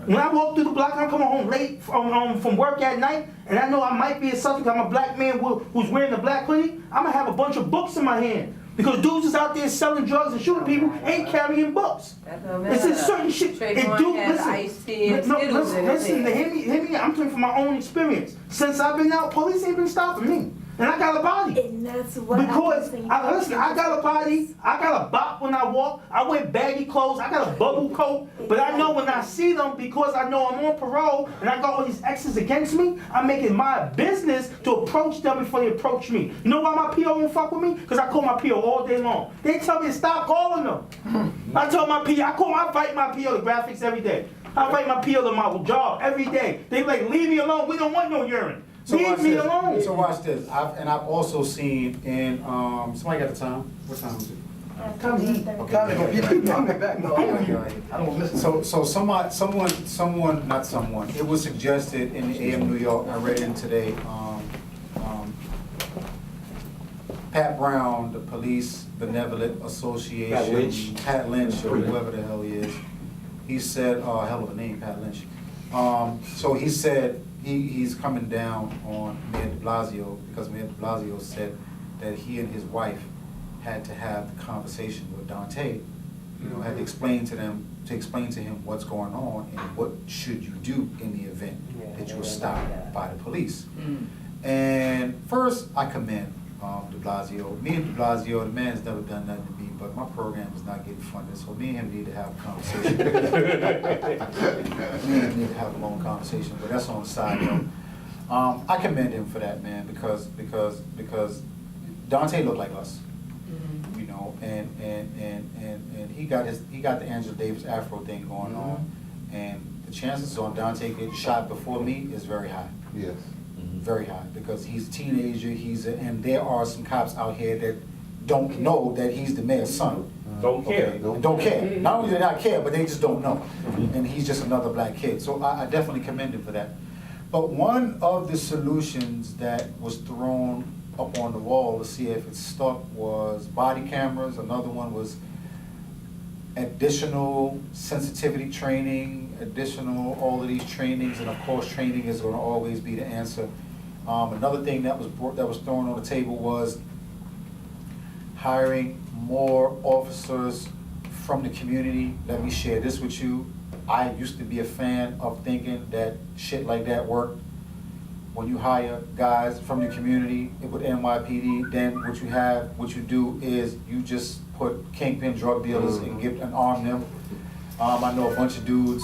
When I walk through the block, I'm coming home late from work at night, and I know I might be a suspect. I'm a black man who's wearing a black hoodie. I'm gonna have a bunch of books in my hand. Because dudes is out there selling drugs and shooting people ain't carrying books. It's just certain shit. And dude, listen, hear me. I'm talking from my own experience. Since I've been out, police ain't been stopping me. And I got a body. And that's what because I got a body, I got a bop when I walk, I wear baggy clothes, I got a bubble coat, but I know when I see them, because I know I'm on parole and I got all these exes against me, I'm making my business to approach them before they approach me. You know why my PO won't fuck with me? Because I call my PO all day long. They tell me to stop calling them. I told my PO, I fight my PO to graphics every day. I fight my PO to my job every day. They like, leave me alone, we don't want no urine. Leave me alone. So watch this. I've also seen in somebody got the time? What time is it? Time to eat. Okay. I'm back. No, I don't listen. So someone, not someone. It was suggested in the AM New York. I read it today. Pat Brown, the Police Benevolent Association, Pat Lynch, or whoever the hell he is. He said, hell of a name, Pat Lynch. So he said. He's coming down on Mayor de Blasio because Mayor de Blasio said that he and his wife had to have the conversation with Dante, had to explain to him what's going on and what should you do in the event that you were stopped by the police. And first, I commend de Blasio. Me and de Blasio, the man's never done nothing to me, but my program is not getting funded, so me and him need to have a conversation. Me and him need to have a long conversation, but that's on the side note. I commend him for that, man, because Dante looked like us, and he got the Angela Davis Afro thing going on, and the chances on Dante getting shot before me is very high. Yes. Very high, because he's a teenager, and there are some cops out here that don't know that he's the mayor's son. Don't care. Okay? Don't care. Not only do they not care, but they just don't know. And he's just another black kid. So I definitely commend him for that. But one of the solutions that was thrown up on the wall to see if it stuck was body cameras. Another one was additional sensitivity training, all of these trainings, and of course training is going to always be the answer. Another thing that was thrown on the table was hiring more officers from the community. Let me share this with you. I used to be a fan of thinking that shit like that worked. When you hire guys from the community with NYPD, then what you do is you just put kingpin drug dealers and arm them. I know a bunch of dudes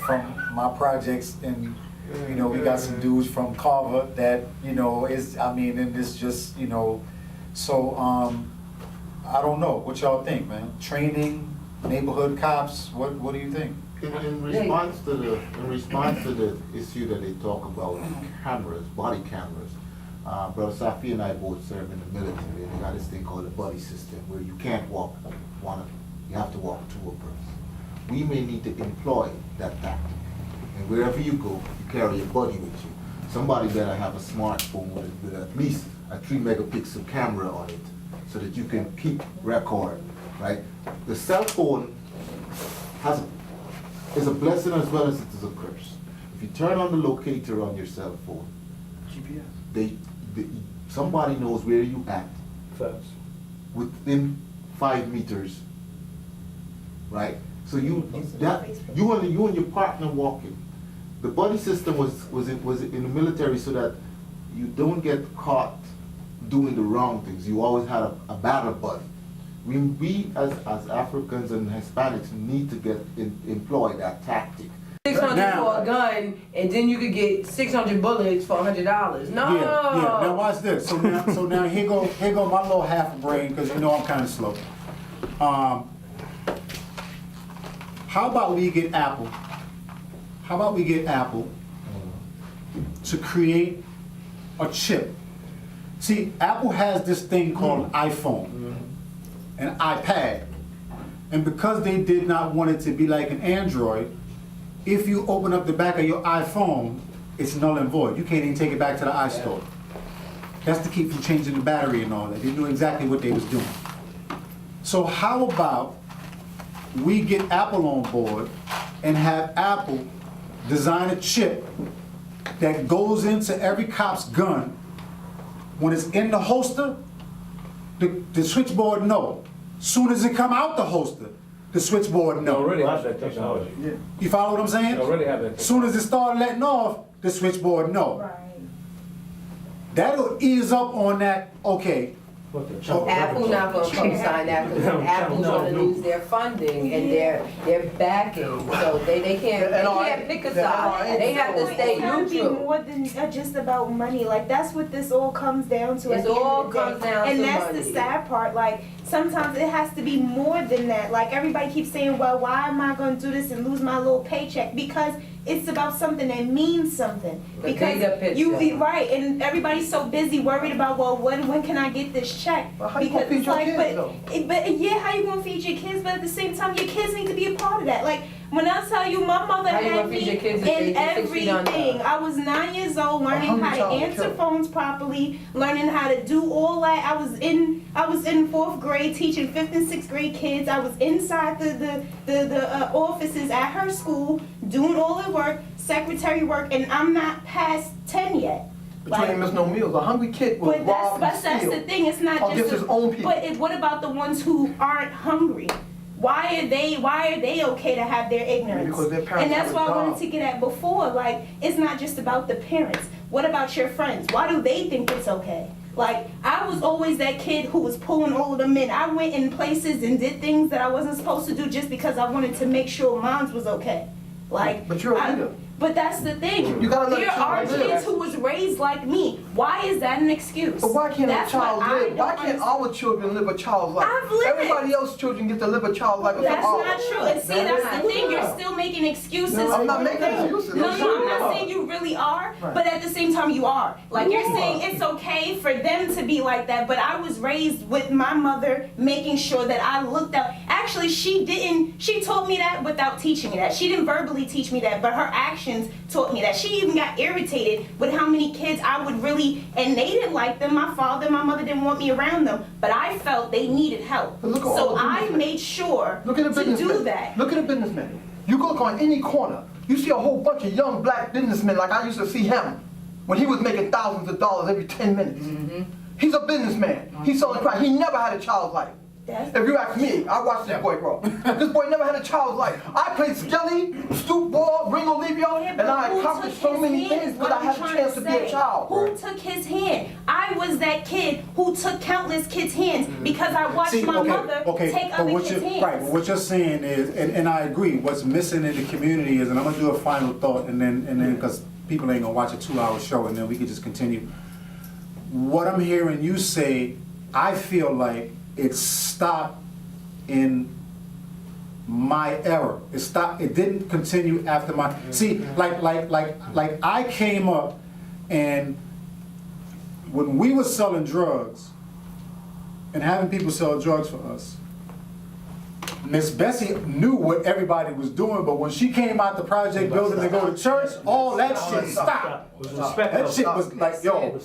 from my projects, and we got some dudes from Carver that and it's just so I don't know what y'all think, man. Training, neighborhood cops, what do you think? In response to the issue that they talk about, cameras, body cameras, Brother Safi and I both serve in the military, and they got this thing called a buddy system where you can't walk one, you have to walk two abreast. We may need to employ that tactic, and wherever you go, you carry a buddy with you. Somebody better have a smartphone with at least a 3-megapixel camera on it, so that you can keep record, right? The cell phone is a blessing as well as it is a curse. If you turn on the locator on your cell phone, GPS, somebody knows where you at. Facts. Within 5 meters, right? So you and your partner walking. The buddy system was in the military so that you don't get caught doing the wrong things. You always had a battle buddy. We as Africans and Hispanics need to employ that tactic. $600 for a gun, and then you could get 600 bullets for $100. No. Yeah. Now watch this. So now here go my little half a brain, because I'm kind of slow. How about we get Apple? To create a chip. See, Apple has this thing called iPhone, an iPad, and because they did not want it to be like an Android, if you open up the back of your iPhone, it's null and void. You can't even take it back to the iStore. That's to keep from changing the battery and all that. They knew exactly what they was doing. So how about we get Apple on board and have Apple design a chip that goes into every cop's gun. When it's in the holster, the switchboard know. Soon as it come out the holster, the switchboard They know. already have that technology. You follow what I'm saying? They already have that. Soon as it start letting off, the switchboard know. Right. That'll ease up on that, okay. Apple not gonna co-sign that because Apple's gonna lose their funding and their backing, so they can't pick a side. They have to stay It's gotta be neutral. more than just about money. Like that's what this all comes down to. It at the end all of the day. comes down and to that's money. the sad part. Like sometimes it has to be more than that. Like everybody keeps saying, "Well, why am I going to do this and lose my little paycheck?" Because it's about something that means something. The bigger Because you picture. right, and everybody's so busy worried about, well, when can I get this check? Well, how you Because gonna feed it's your like, kids, though? but yeah, how you gonna feed your kids? But at the same time, your kids need to be a part of that. Like when I tell you, my mother How you had gonna me feed your kids if in they 6 feet under? everything. I was 9 years old, learning hungry how to child will answer kill. phones properly, learning how to do all that. I was in 4th grade teaching 5th and 6th grade kids. I was inside the offices at her school doing all the work, secretary work, and I'm not past 10 yet. But you ain't miss no meals. A hungry kid will But rob and that's steal. the thing. It's not just against his own people. But what about the ones who aren't hungry? Why are they okay to have their ignorance? Because their parents and that's have a what I wanted job. to get at before. Like, it's not just about the parents. What about your friends? Why do they think it's okay? Like, I was always that kid who was pulling all of them in. I went in places and did things that I wasn't supposed to do just because I wanted to make sure mine was okay. Like, But you're a leader. But that's the thing. You gotta let there a child are live. kids who was raised like me. Why is that an excuse? But why can't That's a child what I live? don't Why can't understand. our children live a child's life? I've lived Everybody else's children get to live a child's life. That's not true. And see, that's the thing. You're still making excuses. No, I'm not for making them. excuses. No, I'm no, I'm saying- not saying you really are, Right. but at the same time, you are. Like you're You saying, are. it's okay for them to be like that. But I was raised with my mother making sure that I looked out. Actually, she didn't. She told me that without teaching me that. She didn't verbally teach me that, but her actions taught me that. She even got irritated with how many kids I would really, and they didn't like them. My father, my mother didn't want me around them, but I felt they needed help. But look at all So the I businessmen. made sure Look at the to businessman. do that. Look at the businessman. You look on any corner, you see a whole bunch of young black businessmen like I used to see him when he was making thousands of dollars every 10 minutes. He's a businessman. He's selling crack. He never had a child's life. That's- If you ask me, I watched this boy grow. This boy never had a child's life. I played skelly, stoop ball, ring olivia, and I Who accomplished took so his many hand things is because what I I'm had a trying chance to be a say. child. Who took his hand? I was that kid who took countless kids' hands because I watched See, my mother take but other what kids' you're, hands. right, but what you're saying is, and I agree, what's missing in the community is, and I'm gonna do a final thought, and then, because people ain't gonna watch a 2-hour show, and then we can just continue. What I'm hearing you say, I feel like it stopped in my era. It stopped, it didn't continue after my, see, like I came up, and when we were selling drugs, and having people sell drugs for us, Miss Bessie knew what everybody was doing, but when she came out the project building to go to church, all that shit stopped. That shit was like, yo,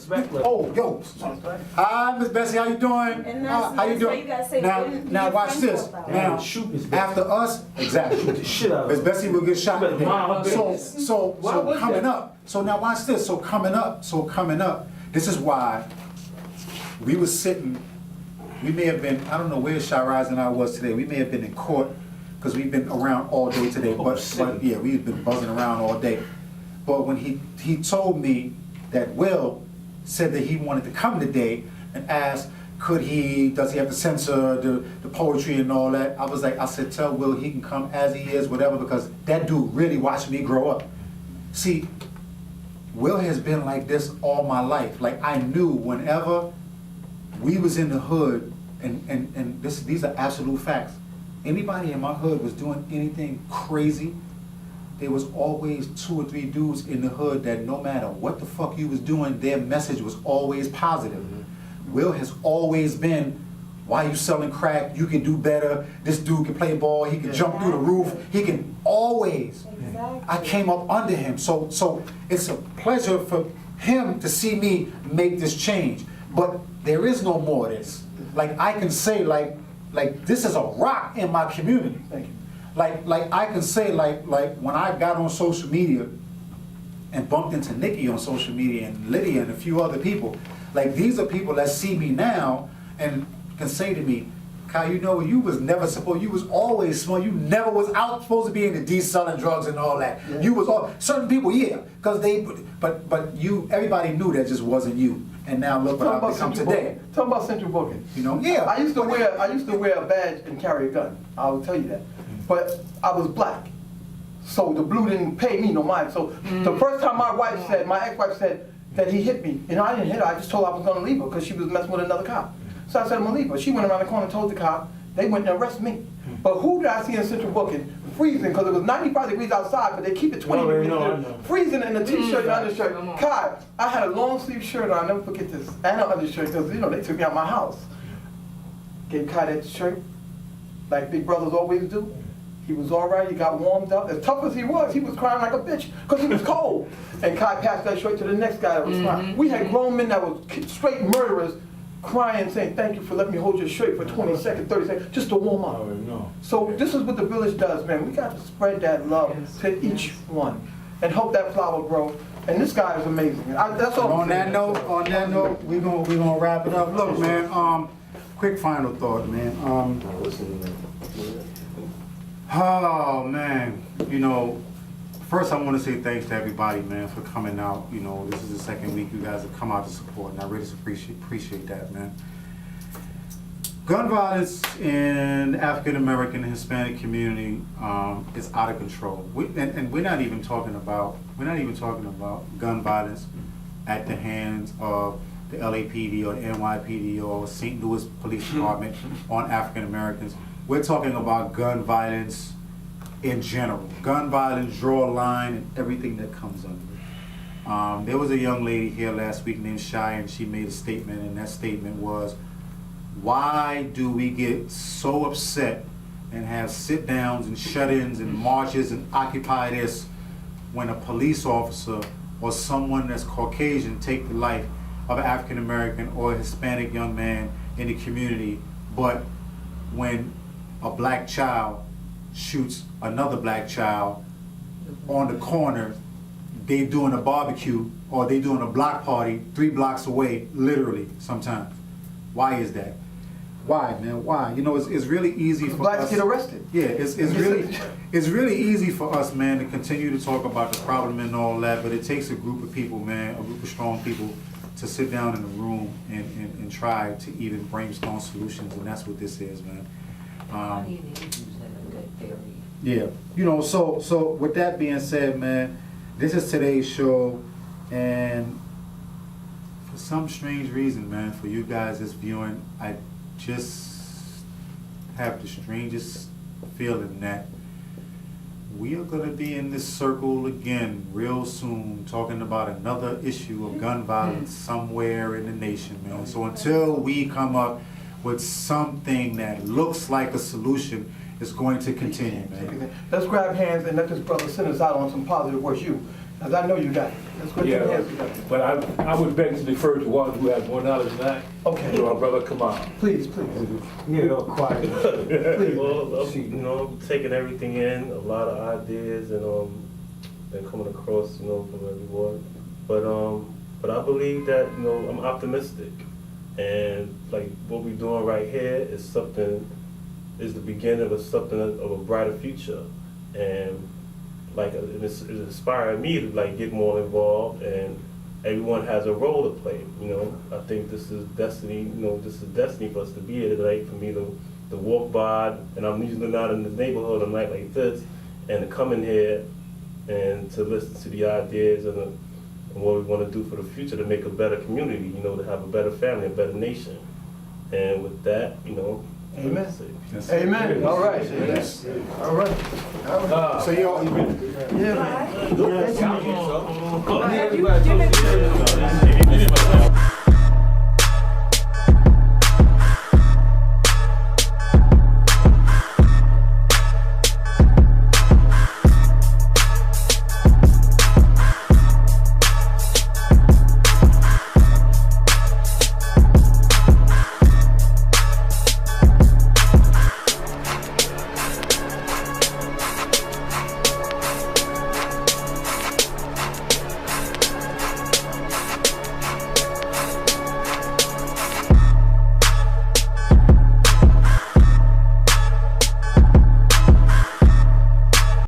oh, yo, hi, Miss Bessie, how you doing? And that's- How you that's why doing? you gotta say Now, when now your watch friends this. talk about it. Now, Shoot Miss Bessie. after us, exactly. Shit out of Miss her. Bessie will get shot. You better mind her So, business. so, Why so was coming that? up. So now watch this. So coming up. This is why we were sitting. We may have been. I don't know where Shiraz and I was today. We may have been in court because we've been around all day today. But yeah, we've been buzzing around all day. But when he told me that Will said that he wanted to come today and ask, does he have to censor the poetry and all that? I said, tell Will he can come as he is, whatever, because that dude really watched me grow up. See, Will has been like this all my life. Like I knew whenever we was in the hood, and these are absolute facts. Anybody in my hood was doing anything crazy, there was always 2 or 3 dudes in the hood that no matter what the fuck you was doing, their message was always positive. Will has always been why you selling crack? You can do better. This dude can play ball. He can jump through the roof. He can always. I came up under him. So it's a pleasure for him to see me make this change. But there is no more of this. Like I can say like this is a rock in my community. Thank you. Like I can say like when I got on social media and bumped into Nikki on social media and Lydia and a few other people, like these are people that see me now and can say to me, Kai, you know, you was never supposed, you was always small, you never was out supposed to be in the D selling drugs and all that. Yeah. You was all, certain people, yeah, because they, but you, everybody knew that just wasn't you. And now look what I've become today. Talk about central booking. You know, yeah. I used to wear a badge and carry a gun. I will tell you that. But I was black, so the blue didn't pay me no mind. So the first time my ex-wife said that he hit me, I didn't hit her. I just told her I was gonna leave her because she was messing with another cop. So I said I'm gonna leave her. She went around the corner and told the cop. They went and arrested me. But who did I see in central booking freezing because it was 95 degrees outside, but they keep it 20 degrees there, freezing in a t-shirt and undershirt. Kai, I had a long sleeve shirt on, I'll never forget this, and an undershirt because they took me out my house. Gave Kai that shirt, like big brothers always do. He was all right, he got warmed up. As tough as he was crying like a bitch because he was cold. And Kai passed that shirt to the next guy that was crying. We had grown men that were straight murderers crying, saying, thank you for letting me hold your shirt for 20 seconds, 30 seconds, just to warm up. So this is what the village does, man. We got to spread that love to each one and hope that flower grows. And this guy is amazing. That's all. On that note, we're gonna wrap it up. Look, man, quick final thought, man. Oh man, first I want to say thanks to everybody, man, for coming out. This is the second week you guys have come out to support, and I really appreciate that, man. Gun violence in the African American and Hispanic community is out of control. And we're not even talking about gun violence at the hands of the LAPD or the NYPD or St. Louis Police Department on African Americans. We're talking about gun violence in general. Gun violence, draw a line, and everything that comes under it. There was a young lady here last week named Shy, and she made a statement, and that statement was, why do we get so upset and have sit-downs and shut-ins and marches and occupy this when a police officer or someone that's Caucasian take the life of an African American or a Hispanic young man in the community, but when a black child shoots another black child on the corner, they doing a barbecue or they doing a block party 3 blocks away, literally sometimes. Why is that? Why, man? Why? It's really easy for blacks us. Get arrested. Yeah, it's really easy for us, man, to continue to talk about the problem and all that, but it takes a group of people, man, a group of strong people to sit down in a room and try to even brainstorm solutions, and that's what this is, man. Yeah, so with that being said, man, this is today's show, and for some strange reason, man, for you guys that's viewing, I just have the strangest feeling that we are going to be in this circle again real soon, talking about another issue of gun violence somewhere in the nation, man. So until we come up with something that looks like a solution, it's going to continue, man. Let's grab hands and let this brother send us out on some positive words. Because I know you got it. Let's go get hands together. But I would beg to defer to one who has more knowledge than I. Okay. Our brother, come on. Please. Yeah, quiet. Please. Well, I'm taking everything in, a lot of ideas, and been coming across, from everyone. But I believe that, I'm optimistic, and like what we're doing right here is the beginning of something of a brighter future, and like it's inspired me to like get more involved, and everyone has a role to play. I think this is destiny. This is destiny for us to be here tonight. For me to walk by, and I'm usually not in the neighborhood on a night like this, and to come in here and to listen to the ideas and what we want to do for the future to make a better community. To have a better family, a better nation. And with that, Amen. Amen. All right. Yes. All right. So you Yeah, man. Give it-